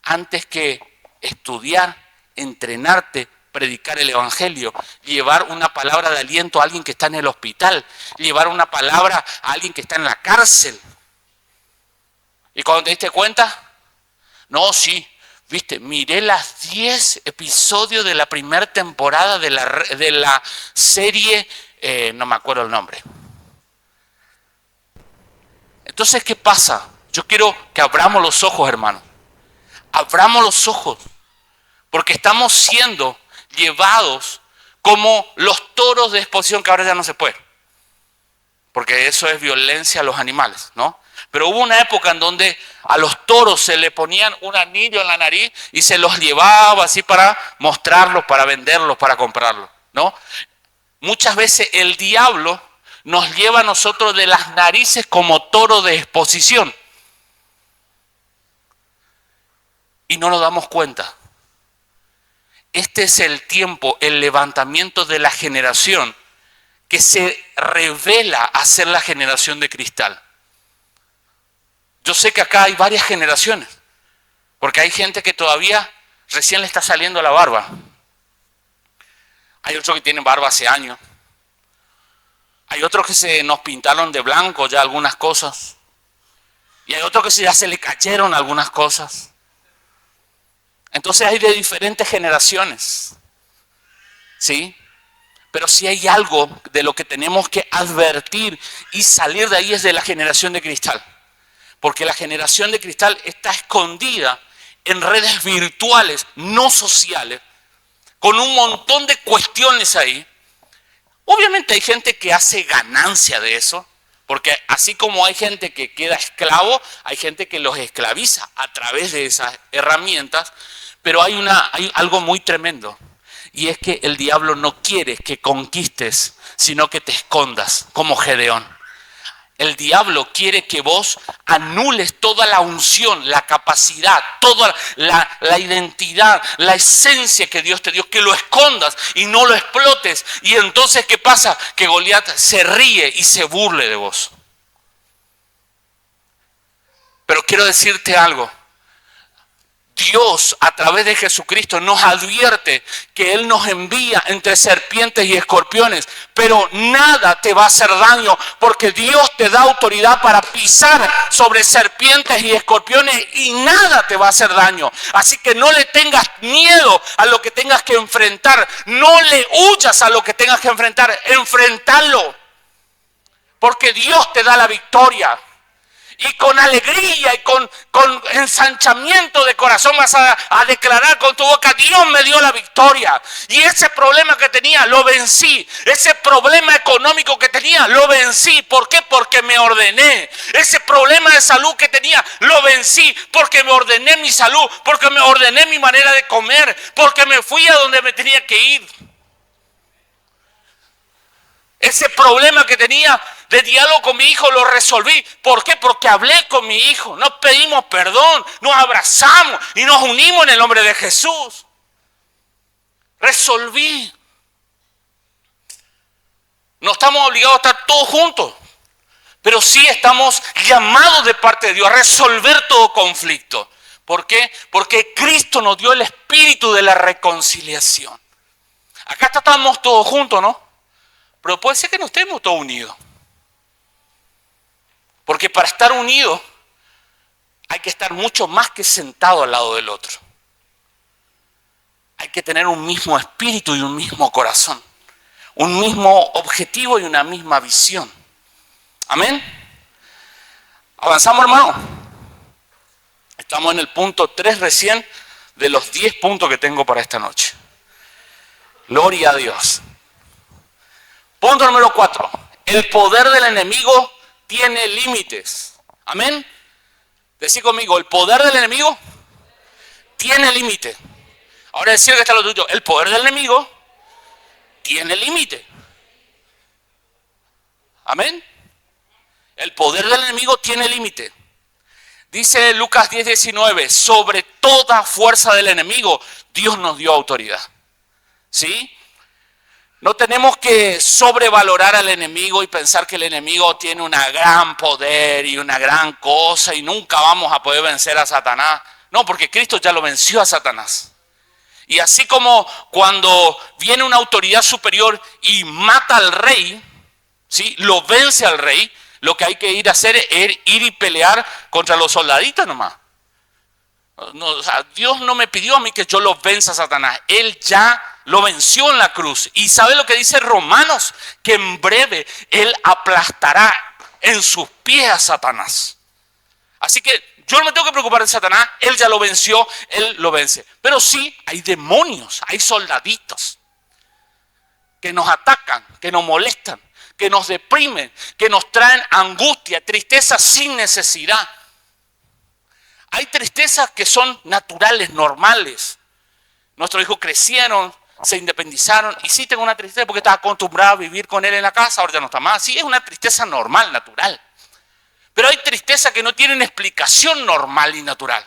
Speaker 1: antes que estudiar, entrenarte, predicar el evangelio, llevar una palabra de aliento a alguien que está en el hospital, llevar una palabra a alguien que está en la cárcel. Y cuando te diste cuenta, no, sí, viste, miré las 10 episodios de la primera temporada de la serie, no me acuerdo el nombre. Entonces, ¿qué pasa? Yo quiero que abramos los ojos, hermano. Abramos los ojos, porque estamos siendo llevados como los toros de exposición, que ahora ya no se puede, porque eso es violencia a los animales, ¿no? Pero hubo una época en donde a los toros se le ponían un anillo en la nariz y se los llevaba así para mostrarlos, para venderlos, para comprarlos, ¿no? Muchas veces el diablo nos lleva a nosotros de las narices como toro de exposición y no nos damos cuenta. Este es el tiempo, el levantamiento de la generación que se revela a ser la generación de cristal. Yo sé que acá hay varias generaciones, porque hay gente que todavía recién le está saliendo la barba. Hay otros que tienen barba hace años. Hay otros que se nos pintaron de blanco ya algunas cosas. Y hay otros que ya se le cayeron algunas cosas. Entonces hay de diferentes generaciones, ¿sí? Pero si hay algo de lo que tenemos que advertir y salir de ahí es de la generación de cristal. Porque la generación de cristal está escondida en redes virtuales, no sociales, con un montón de cuestiones ahí. Obviamente hay gente que hace ganancia de eso, porque así como hay gente que queda esclavo, hay gente que los esclaviza a través de esas herramientas. Pero hay algo muy tremendo, y es que el diablo no quiere que conquistes, sino que te escondas, como Gedeón. El diablo quiere que vos anules toda la unción, la capacidad, toda la identidad, la esencia que Dios te dio, que lo escondas y no lo explotes. Y entonces, ¿qué pasa? Que Goliat se ríe y se burle de vos. Pero quiero decirte algo. Dios a través de Jesucristo nos advierte que Él nos envía entre serpientes y escorpiones, pero nada te va a hacer daño porque Dios te da autoridad para pisar sobre serpientes y escorpiones y nada te va a hacer daño. Así que no le tengas miedo a lo que tengas que enfrentar, no le huyas a lo que tengas que enfrentar, enfréntalo, porque Dios te da la victoria. Y con alegría y con ensanchamiento de corazón vas a declarar con tu boca: Dios me dio la victoria. Y ese problema que tenía, lo vencí. Ese problema económico que tenía, lo vencí. ¿Por qué? Porque me ordené. Ese problema de salud que tenía, lo vencí. Porque me ordené mi salud. Porque me ordené mi manera de comer. Porque me fui a donde me tenía que ir. Ese problema que tenía de diálogo con mi hijo lo resolví. ¿Por qué? Porque hablé con mi hijo, nos pedimos perdón, nos abrazamos y nos unimos en el nombre de Jesús. Resolví. No estamos obligados a estar todos juntos, Pero sí estamos llamados de parte de Dios a resolver todo conflicto. ¿Por qué? Porque Cristo nos dio el espíritu de la reconciliación. Acá estamos todos juntos, ¿no? Pero puede ser que no estemos todos unidos. Porque para estar unidos hay que estar mucho más que sentado al lado del otro. Hay que tener un mismo espíritu y un mismo corazón. Un mismo objetivo y una misma visión. Amén. Avanzamos, hermano. Estamos en el punto 3 recién de los 10 puntos que tengo para esta noche. Gloria a Dios. Punto número 4. El poder del enemigo tiene límites. Amén. Decí conmigo, el poder del enemigo tiene límite. Ahora decir que está lo tuyo. El poder del enemigo tiene límite. Amén. El poder del enemigo tiene límite. Dice Lucas 10:19, sobre toda fuerza del enemigo, Dios nos dio autoridad. ¿Sí? No tenemos que sobrevalorar al enemigo y pensar que el enemigo tiene un gran poder y una gran cosa y nunca vamos a poder vencer a Satanás. No, porque Cristo ya lo venció a Satanás. Y así como cuando viene una autoridad superior y mata al rey, ¿sí? Lo vence al rey, lo que hay que ir a hacer es ir y pelear contra los soldaditos nomás. No, o sea, Dios no me pidió a mí que yo lo venza a Satanás. Él ya lo venció en la cruz. Y ¿sabe lo que dice Romanos? Que en breve Él aplastará en sus pies a Satanás. Así que yo no me tengo que preocupar de Satanás. Él ya lo venció, Él lo vence. Pero sí, hay demonios, hay soldaditos que nos atacan, que nos molestan, que nos deprimen, que nos traen angustia, tristeza sin necesidad. Hay tristezas que son naturales, normales. Nuestros hijos crecieron, se independizaron y sí tengo una tristeza porque estaba acostumbrado a vivir con él en la casa, ahora ya no está más. Sí, es una tristeza normal, natural. Pero hay tristezas que no tienen explicación normal y natural.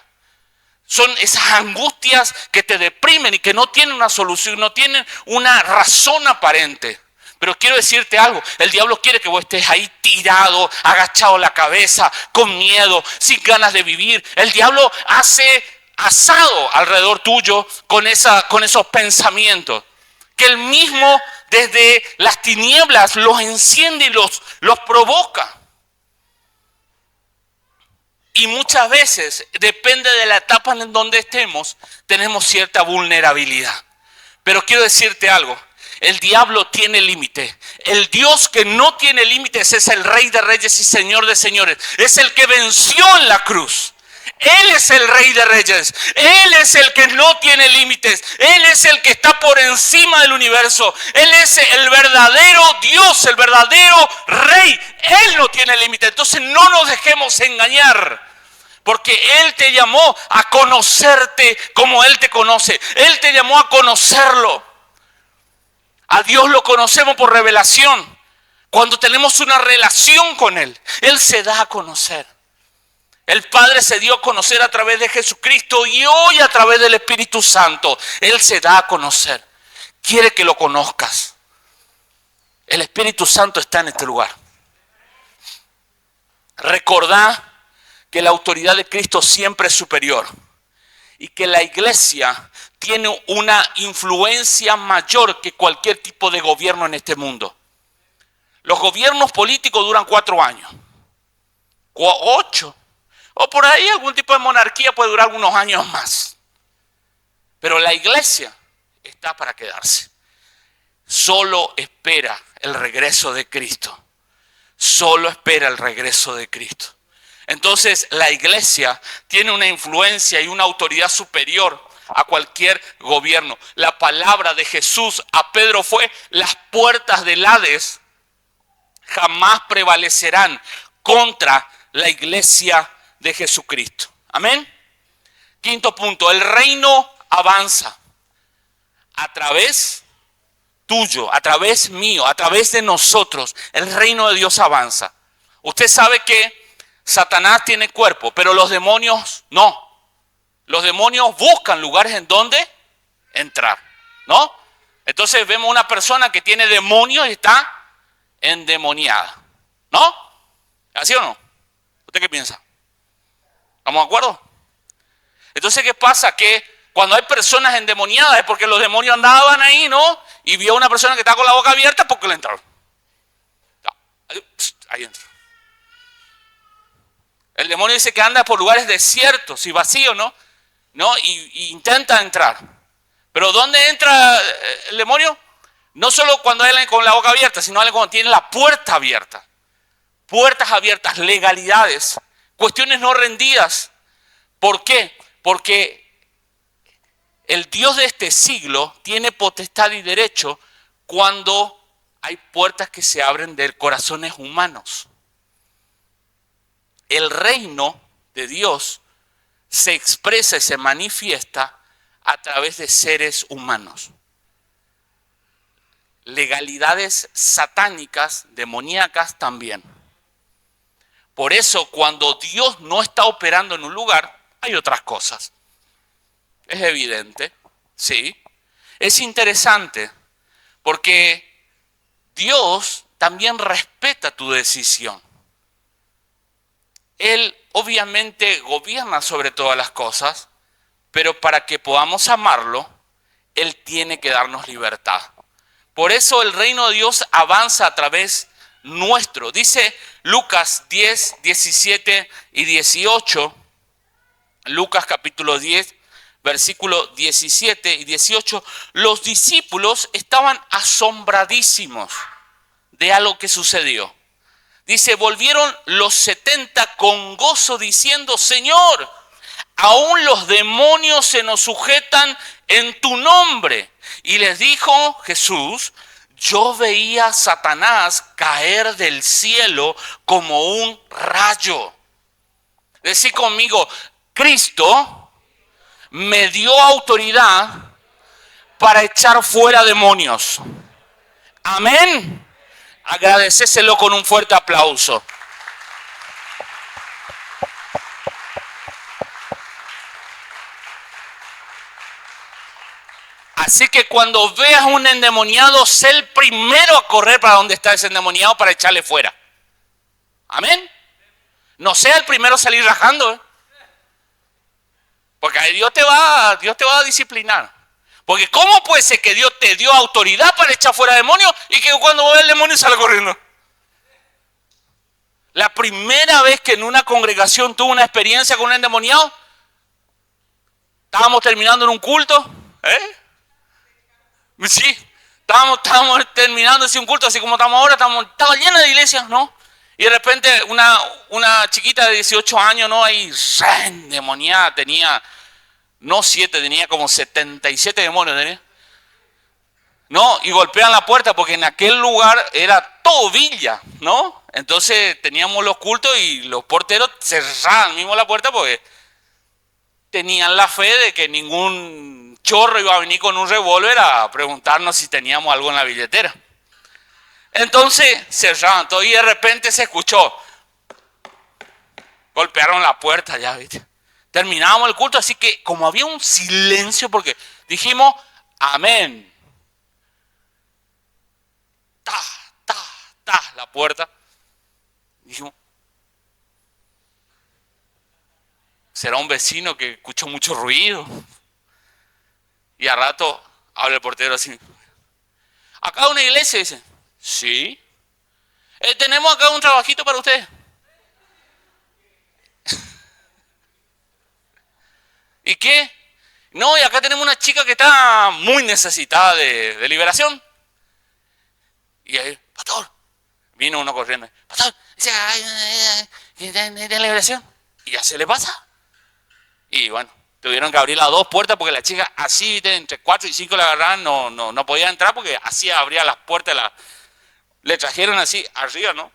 Speaker 1: Son esas angustias que te deprimen y que no tienen una solución, no tienen una razón aparente. Pero quiero decirte algo, el diablo quiere que vos estés ahí tirado, agachado la cabeza, con miedo, sin ganas de vivir. El diablo hace asado alrededor tuyo con esos pensamientos. Que él mismo desde las tinieblas los enciende y los provoca. Y muchas veces, depende de la etapa en donde estemos, tenemos cierta vulnerabilidad. Pero quiero decirte algo. El diablo tiene límite. El Dios que no tiene límites es el Rey de Reyes y Señor de Señores. Es el que venció en la cruz. Él es el Rey de Reyes. Él es el que no tiene límites. Él es el que está por encima del universo. Él es el verdadero Dios, el verdadero Rey. Él no tiene límites. Entonces no nos dejemos engañar. Porque Él te llamó a conocerte como Él te conoce. Él te llamó a conocerlo. A Dios lo conocemos por revelación. Cuando tenemos una relación con Él, Él se da a conocer. El Padre se dio a conocer a través de Jesucristo y hoy a través del Espíritu Santo. Él se da a conocer. Quiere que lo conozcas. El Espíritu Santo está en este lugar. Recordá que la autoridad de Cristo siempre es superior. Y que la iglesia tiene una influencia mayor que cualquier tipo de gobierno en este mundo. Los gobiernos políticos duran 4 años. 8. O por ahí algún tipo de monarquía puede durar unos años más. Pero la iglesia está para quedarse. Solo espera el regreso de Cristo. Solo espera el regreso de Cristo. Entonces la iglesia tiene una influencia y una autoridad superior a cualquier gobierno. La palabra de Jesús a Pedro fue: las puertas del Hades jamás prevalecerán contra la iglesia de Jesucristo. Amén. Quinto punto, el reino avanza a través tuyo, a través mío, a través de nosotros. El reino de Dios avanza. Usted sabe que Satanás tiene cuerpo, pero los demonios no. Los demonios buscan lugares en donde entrar, ¿no? Entonces vemos una persona que tiene demonios y está endemoniada, ¿no? ¿Así o no? ¿Usted qué piensa? ¿Estamos de acuerdo? Entonces, ¿qué pasa? Que cuando hay personas endemoniadas es porque los demonios andaban ahí, ¿no? Y vio a una persona que estaba con la boca abierta porque le entraron. Ahí entra. El demonio dice que anda por lugares desiertos y vacíos, ¿no? ¿No? Y intenta entrar. Pero ¿dónde entra el demonio? No solo cuando hay alguien con la boca abierta, sino alguien cuando tiene la puerta abierta. Puertas abiertas, legalidades, cuestiones no rendidas. ¿Por qué? Porque el Dios de este siglo tiene potestad y derecho cuando hay puertas que se abren de corazones humanos. El reino de Dios se expresa y se manifiesta a través de seres humanos. Legalidades satánicas, demoníacas también. Por eso, cuando Dios no está operando en un lugar, hay otras cosas. Es evidente, ¿sí? Es interesante porque Dios también respeta tu decisión. Él obviamente gobierna sobre todas las cosas, pero para que podamos amarlo, Él tiene que darnos libertad. Por eso el reino de Dios avanza a través nuestro. Dice Lucas 10, 17 y 18, Lucas capítulo 10, versículo 17 y 18, los discípulos estaban asombradísimos de algo que sucedió. Dice, volvieron los 70 con gozo diciendo, Señor, aún los demonios se nos sujetan en tu nombre. Y les dijo Jesús, yo veía a Satanás caer del cielo como un rayo. Decí conmigo, Cristo me dio autoridad para echar fuera demonios. Amén. Agradecéselo con un fuerte aplauso. Así que cuando veas un endemoniado, sé el primero a correr para donde está ese endemoniado para echarle fuera. Amén. No sea el primero a salir rajando, ¿eh? Porque Dios te va a disciplinar. Porque ¿cómo puede ser que Dios te dio autoridad para echar fuera demonios y que cuando ve el demonio sale corriendo? La primera vez que en una congregación tuve una experiencia con un endemoniado, estábamos terminando en un culto, Sí, estábamos terminando así un culto, así como estamos ahora, estaba llena de iglesias, ¿no? Y de repente una chiquita de 18 años, ¿no? Ahí endemoniada, tenía, no 7, tenía como 77 demonios, ¿tenía? No, y golpean la puerta porque en aquel lugar era todo villa, ¿no? Entonces teníamos los cultos y los porteros cerraban mismo la puerta porque tenían la fe de que ningún chorro iba a venir con un revólver a preguntarnos si teníamos algo en la billetera. Entonces cerraban todo y de repente se escuchó. Golpearon la puerta ya, ¿viste? Terminábamos el culto, así que como había un silencio porque dijimos, amén. La puerta. Dijimos, será un vecino que escuchó mucho ruido. Y a rato habla el portero así. ¿Acá una iglesia? Dice, sí. Tenemos acá un trabajito para usted. ¿Y qué? No, y acá tenemos una chica que está muy necesitada de liberación. Y ahí, pastor, vino uno corriendo. Pastor, dice, ¿tiene liberación? Y ya se le pasa. Y bueno, tuvieron que abrir las dos puertas porque la chica así, entre 4 y 5 la agarraban, no podía entrar porque así abría las puertas. Le trajeron así arriba, ¿no?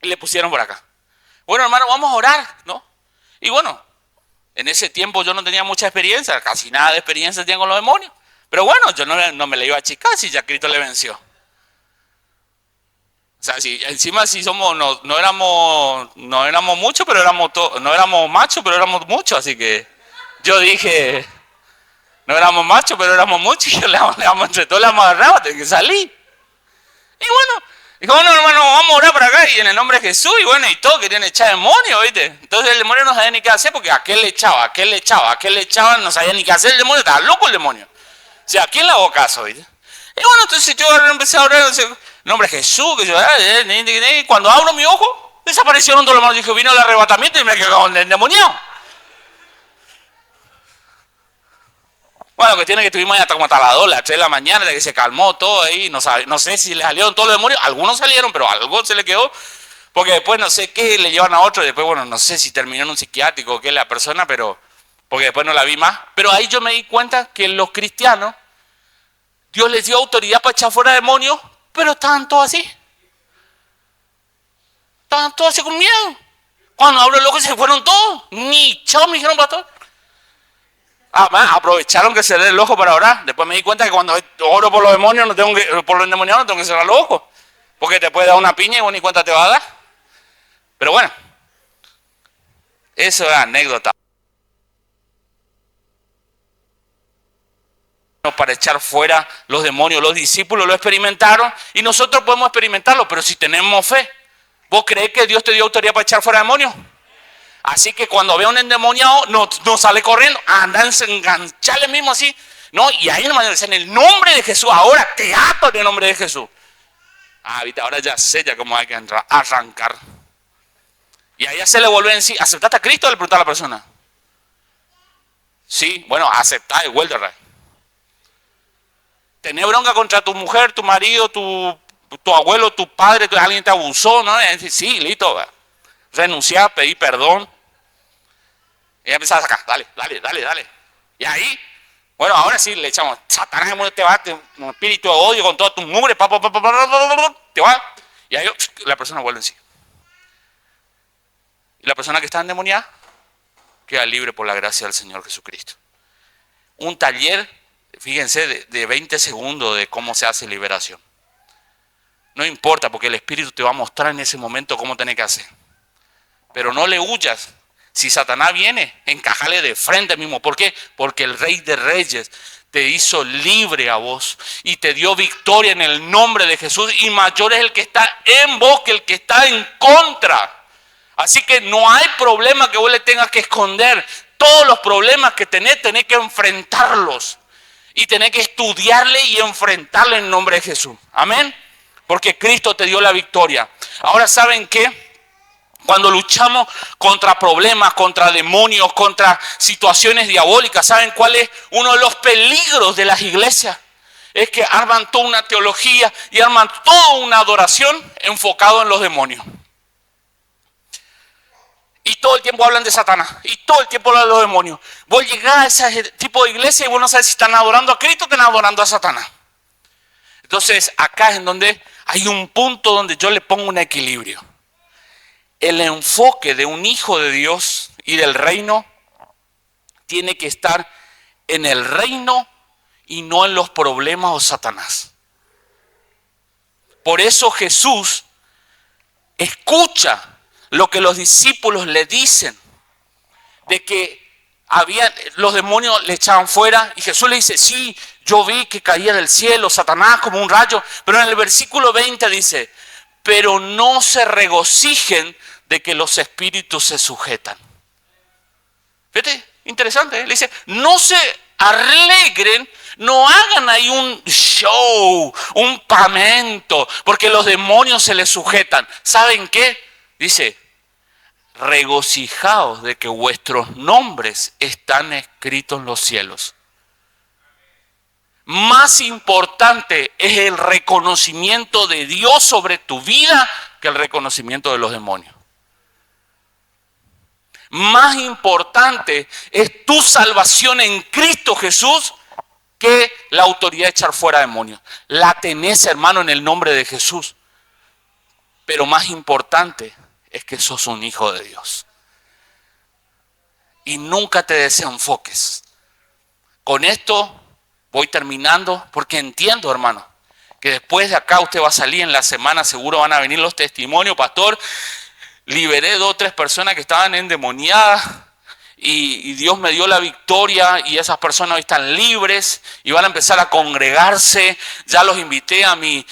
Speaker 1: Y le pusieron por acá. Bueno, hermano, vamos a orar, ¿no? Y bueno, en ese tiempo yo no tenía mucha experiencia, casi nada de experiencia tenía con los demonios. Pero bueno, yo no me la iba a achicar si ya Cristo le venció. O sea, si encima si somos, no éramos muchos, pero no éramos machos, pero éramos muchos, así que yo dije, no éramos machos, pero éramos muchos, y yo le damos entre todos, le agarramos, tengo que salir. Y bueno, Dijo, bueno, hermano, vamos a orar para acá y en el nombre de Jesús, y bueno, y todo querían echar demonios, ¿viste? Entonces el demonio no sabía ni qué hacer porque aquel le echaba, no sabía ni qué hacer el demonio, estaba loco el demonio. O sea, ¿a quién le hago caso, ¿viste? Y bueno, entonces yo empecé a orar en el nombre de Jesús, que yo, cuando abro mi ojo, desaparecieron todos los demonios. Dije, vino el arrebatamiento y me quedé con el endemoniado. Bueno, que tiene que estuvimos hasta como hasta las 2, las 3 de la mañana, de que se calmó todo ahí. No sé si le salieron todos los demonios. Algunos salieron, pero algo se le quedó. Porque después no sé qué le llevan a otro. Después, bueno, no sé si terminó en un psiquiátrico o qué la persona, pero porque después no la vi más. Pero ahí yo me di cuenta que los cristianos, Dios les dio autoridad para echar fuera demonios, pero estaban todos así. Estaban todos así con miedo. Cuando abro el ojo se fueron todos. Ni chao me dijeron para todos. Aprovecharon que cerré el ojo para orar. Después me di cuenta que cuando oro por los demonios, por los endemoniados, no tengo que cerrar los ojos. Porque te puede dar una piña y vos ni cuenta te va a dar. Pero bueno, eso es anécdota. Para echar fuera los demonios, los discípulos lo experimentaron y nosotros podemos experimentarlo, pero si tenemos fe, ¿vos creés que Dios te dio autoridad para echar fuera demonios? Así que cuando ve a un endemoniado, no sale corriendo, anda a engancharle mismo así. No, y ahí hermano, en el nombre de Jesús, ahora te ato en el nombre de Jesús. Viste, ahora ya sé ya cómo hay que arrancar. Y ahí ya se le vuelve en sí. ¿Aceptaste a Cristo? Le pregunta a la persona. Sí, bueno, aceptá de vuelta. Tenés bronca contra tu mujer, tu marido, tu abuelo, tu padre, alguien te abusó, ¿no? Sí, listo. Renunciar, pedir perdón. Y ya empezás a sacar, dale. Y ahí, bueno, ahora sí le echamos, Satanás, te va, un espíritu de odio con toda tu mugre, te va. Y ahí la persona vuelve en sí. Y la persona que está endemoniada queda libre por la gracia del Señor Jesucristo. Un taller, fíjense, de 20 segundos de cómo se hace liberación. No importa, porque el Espíritu te va a mostrar en ese momento cómo tenés que hacer. Pero no le huyas. Si Satanás viene, encájale de frente mismo. ¿Por qué? Porque el Rey de Reyes te hizo libre a vos y te dio victoria en el nombre de Jesús. Y mayor es el que está en vos que el que está en contra. Así que no hay problema que vos le tengas que esconder. Todos los problemas que tenés que enfrentarlos. Y tenés que estudiarle y enfrentarle en nombre de Jesús. Amén. Porque Cristo te dio la victoria. Ahora, ¿saben qué? Cuando luchamos contra problemas, contra demonios, contra situaciones diabólicas, ¿saben cuál es uno de los peligros de las iglesias? Es que arman toda una teología y arman toda una adoración enfocado en los demonios. Y todo el tiempo hablan de Satanás. Y todo el tiempo hablan de los demonios. Vos llegás a ese tipo de iglesia y vos no sabes si están adorando a Cristo o están adorando a Satanás. Entonces acá es en donde hay un punto donde yo le pongo un equilibrio. El enfoque de un hijo de Dios y del reino tiene que estar en el reino y no en los problemas o Satanás. Por eso Jesús escucha lo que los discípulos le dicen, de que los demonios le echaban fuera, y Jesús le dice, sí, yo vi que caía del cielo Satanás como un rayo, pero en el versículo 20 dice, pero no se regocijen de que los espíritus se sujetan. Fíjate, interesante, ¿eh? Le dice, no se alegren, no hagan ahí un show, un pamento, porque los demonios se les sujetan. ¿Saben qué? Dice, regocijaos de que vuestros nombres están escritos en los cielos. Más importante es el reconocimiento de Dios sobre tu vida que el reconocimiento de los demonios. Más importante es tu salvación en Cristo Jesús que la autoridad de echar fuera demonios. La tenés, hermano, en el nombre de Jesús. Pero más importante es que sos un hijo de Dios. Y nunca te desenfoques. Con esto voy terminando porque entiendo, hermano, que después de acá usted va a salir en la semana, seguro van a venir los testimonios, pastor. Liberé 2 o 3 personas que estaban endemoniadas y Dios me dio la victoria y esas personas hoy están libres y van a empezar a congregarse. Ya los invité a mi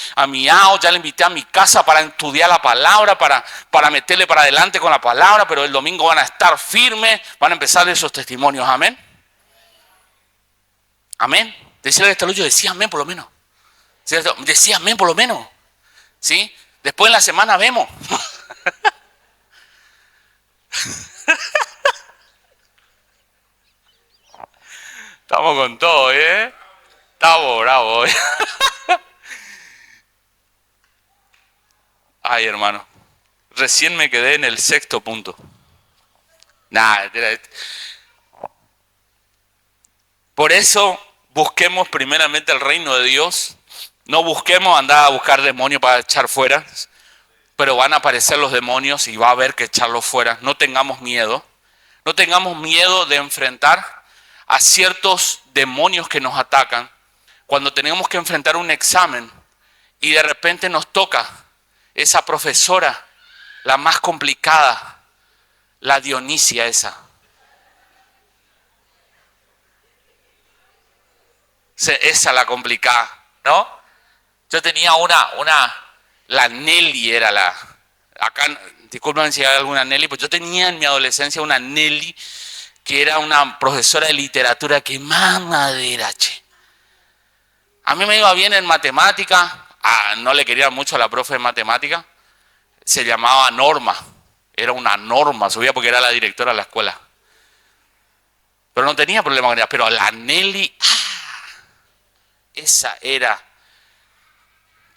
Speaker 1: house, ya les invité a mi casa para estudiar la palabra, para meterle para adelante con la palabra, pero el domingo van a estar firmes, van a empezar esos testimonios. Amén. Amén. Decía que yo decía amén por lo menos. ¿Cierto? Decía amén por lo menos. ¿Sí? Después en la semana vemos. Estamos con todo, ¿eh? Estamos bravos, ¿eh? Ay, hermano. Recién me quedé en el 6.º punto. Nada. Por eso busquemos primeramente el reino de Dios. No busquemos andar a buscar demonios para echar fuera. Pero van a aparecer los demonios y va a haber que echarlos fuera. No tengamos miedo. No tengamos miedo de enfrentar a ciertos demonios que nos atacan. Cuando tenemos que enfrentar un examen y de repente nos toca esa profesora, la más complicada, la Dionisia esa. Esa la complicada, ¿no? Yo tenía la Nelly era la, acá, disculpen si hay alguna Nelly, pues yo tenía en mi adolescencia una Nelly que era una profesora de literatura que más madera, che. A mí me iba bien en matemática, no le quería mucho a la profe de matemática, se llamaba Norma, era una Norma, subía porque era la directora de la escuela. Pero no tenía problema con ella, pero la Nelly, esa era,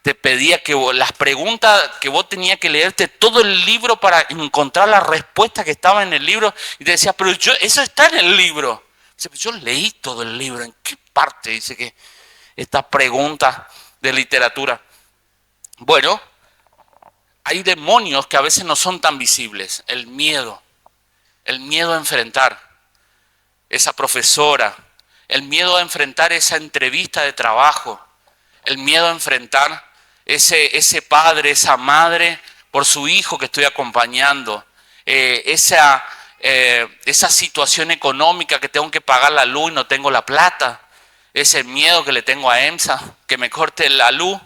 Speaker 1: te pedía que las preguntas que vos tenías que leerte todo el libro para encontrar la respuesta que estaba en el libro y te decía, pero eso está en el libro. Dice, pero yo leí todo el libro, ¿en qué parte dice que esta pregunta de literatura? Bueno, hay demonios que a veces no son tan visibles. El miedo a enfrentar esa profesora, el miedo a enfrentar esa entrevista de trabajo, el miedo a enfrentar ese padre, esa madre por su hijo que estoy acompañando, esa situación económica que tengo que pagar la luz y no tengo la plata, ese miedo que le tengo a EMSA, que me corte la luz,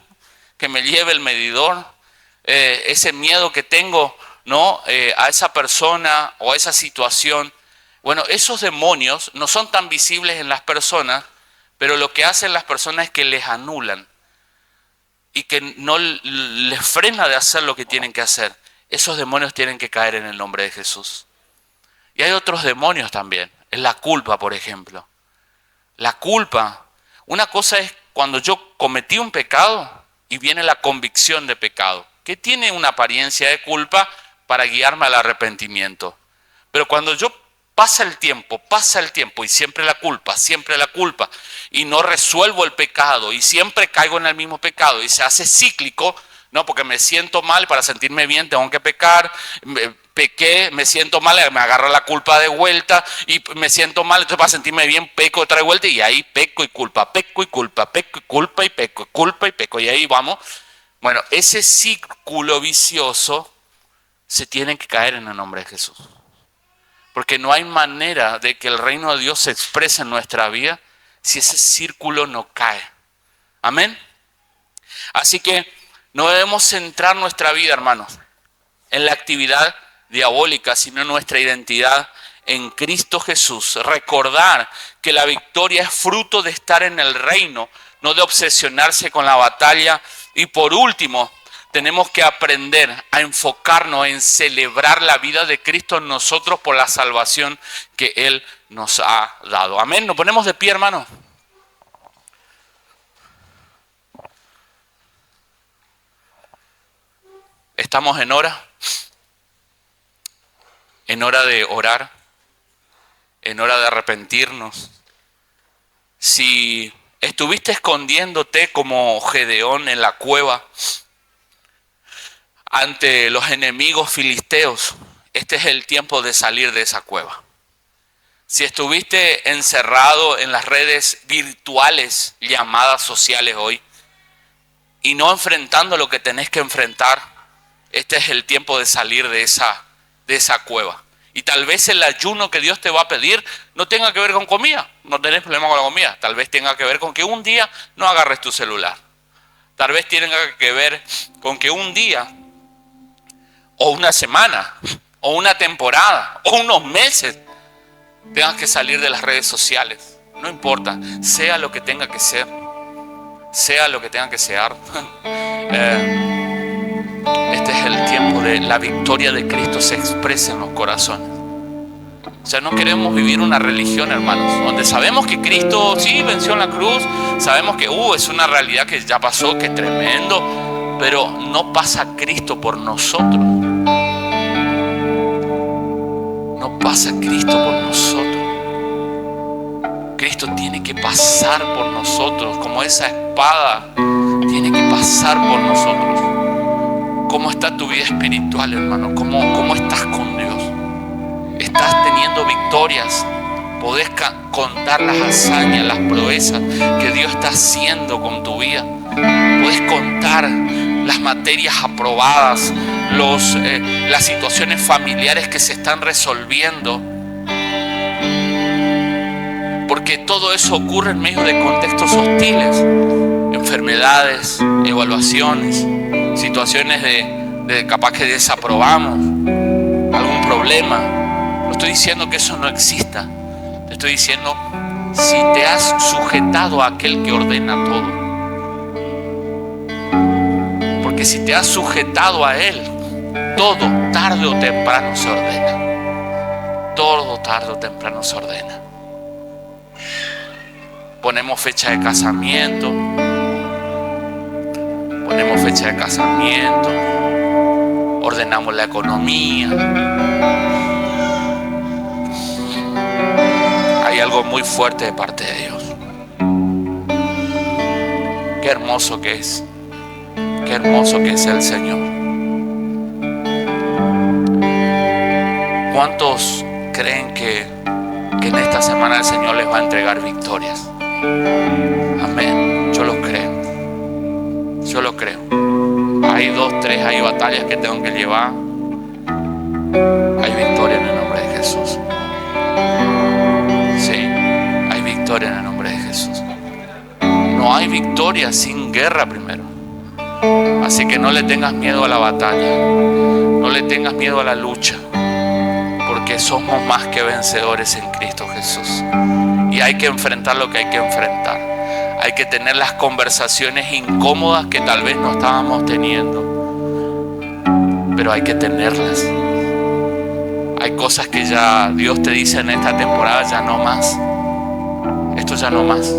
Speaker 1: que me lleve el medidor, ese miedo que tengo, ¿no? A esa persona o a esa situación. Bueno, esos demonios no son tan visibles en las personas, pero lo que hacen las personas es que les anulan y que no les frena de hacer lo que tienen que hacer. Esos demonios tienen que caer en el nombre de Jesús. Y hay otros demonios también. Es la culpa, por ejemplo. La culpa. Una cosa es cuando yo cometí un pecado y viene la convicción de pecado, que tiene una apariencia de culpa para guiarme al arrepentimiento. Pero cuando yo pasa el tiempo y siempre la culpa y no resuelvo el pecado y siempre caigo en el mismo pecado y se hace cíclico, no, porque me siento mal, para sentirme bien tengo que pecar, pequé, me siento mal, me agarra la culpa de vuelta y me siento mal, entonces para sentirme bien peco otra vuelta y ahí peco y culpa, peco y culpa, peco y culpa y peco y culpa y peco y ahí vamos. Bueno, ese círculo vicioso se tiene que caer en el nombre de Jesús. Porque no hay manera de que el reino de Dios se exprese en nuestra vida si ese círculo no cae. Amén. Así que no debemos centrar nuestra vida, hermanos, en la actividad diabólica, sino en nuestra identidad en Cristo Jesús. Recordar que la victoria es fruto de estar en el reino, no de obsesionarse con la batalla. Y por último, tenemos que aprender a enfocarnos en celebrar la vida de Cristo en nosotros por la salvación que Él nos ha dado. Amén. Nos ponemos de pie, hermano. Estamos en hora de orar, en hora de arrepentirnos. Si estuviste escondiéndote como Gedeón en la cueva ante los enemigos filisteos, este es el tiempo de salir de esa cueva. Si estuviste encerrado en las redes virtuales llamadas sociales hoy y no enfrentando lo que tenés que enfrentar, este es el tiempo de salir de esa cueva Y tal vez el ayuno que Dios te va a pedir no tenga que ver con comida. No tenés problema con la comida. Tal vez tenga que ver con que un día no agarres tu celular. Tal vez tenga que ver con que un día, o una semana, o una temporada, o unos meses, tengas que salir de las redes sociales. No importa, sea lo que tenga que ser. Sea lo que tenga que ser. Este es el tiempo de la victoria de Cristo se expresa en los corazones. O sea, no queremos vivir una religión, hermanos, donde sabemos que Cristo sí venció en la cruz, sabemos que es una realidad que ya pasó, que es tremendo, pero no pasa Cristo por nosotros. No pasa Cristo por nosotros. Cristo tiene que pasar por nosotros, como esa espada tiene que pasar por nosotros. ¿Cómo está tu vida espiritual, hermano? ¿Cómo estás con Dios? ¿Estás teniendo victorias? ¿Podés contar las hazañas, las proezas que Dios está haciendo con tu vida? ¿Podés contar las materias aprobadas, las situaciones familiares que se están resolviendo? Porque todo eso ocurre en medio de contextos hostiles. Enfermedades, evaluaciones, situaciones de capaz que desaprobamos, algún problema. No estoy diciendo que eso no exista. Te estoy diciendo, si te has sujetado a aquel que ordena todo. Porque si te has sujetado a Él, todo tarde o temprano se ordena. Todo tarde o temprano se ordena. Ponemos fecha de casamiento. Ponemos fecha de casamiento, ordenamos la economía. Hay algo muy fuerte de parte de Dios. Qué hermoso que es el Señor. ¿Cuántos creen que en esta semana el Señor les va a entregar victorias? Amén, yo lo creo. Yo lo creo. Hay 2, 3, hay batallas que tengo que llevar. Hay victoria en el nombre de Jesús. Sí, hay victoria en el nombre de Jesús. No hay victoria sin guerra primero. Así que no le tengas miedo a la batalla. No le tengas miedo a la lucha. Porque somos más que vencedores en Cristo Jesús. Y hay que enfrentar lo que hay que enfrentar. Hay que tener las conversaciones incómodas que tal vez no estábamos teniendo, pero hay que tenerlas. Hay cosas que ya Dios te dice en esta temporada, ya no más. Esto ya no más.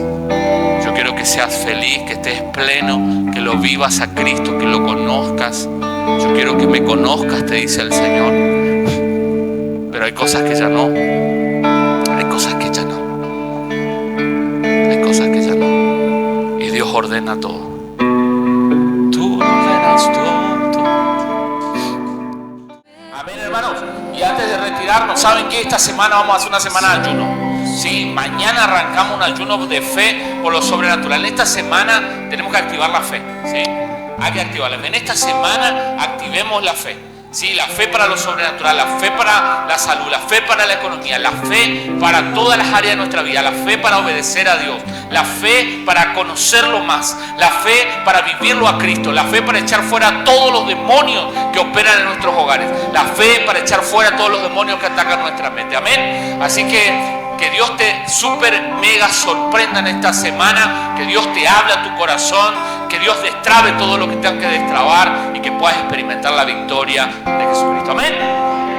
Speaker 1: Yo quiero que seas feliz, que estés pleno, que lo vivas a Cristo, que lo conozcas. Yo quiero que me conozcas, te dice el Señor. Pero hay cosas que ya no. Hay cosas que ya no. Hay cosas que ya no. Y Dios ordena todo. Tú ordenas todo. Amén, hermanos. Y antes de retirarnos, ¿saben qué? Esta semana vamos a hacer una semana de ayuno. Sí, mañana arrancamos un ayuno de fe por lo sobrenatural. Esta semana tenemos que activar la fe. ¿Sí? Hay que activarla. En esta semana activemos la fe. Sí, la fe para lo sobrenatural, la fe para la salud, la fe para la economía, la fe para todas las áreas de nuestra vida, la fe para obedecer a Dios, la fe para conocerlo más, la fe para vivirlo a Cristo, la fe para echar fuera todos los demonios que operan en nuestros hogares, la fe para echar fuera todos los demonios que atacan nuestra mente. Amén. Así que Dios te super mega sorprenda en esta semana, que Dios te hable a tu corazón, que Dios destrabe todo lo que tenga que destrabar y que puedas experimentar la victoria de Jesucristo. Amén.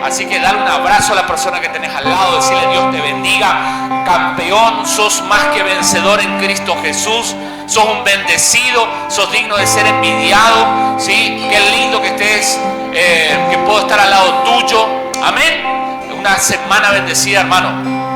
Speaker 1: Así que dale un abrazo a la persona que tenés al lado, decirle: Dios te bendiga, campeón, sos más que vencedor en Cristo Jesús, sos un bendecido, sos digno de ser envidiado. ¿Sí? Qué lindo que estés, que puedo estar al lado tuyo. Amén. Una semana bendecida, hermano.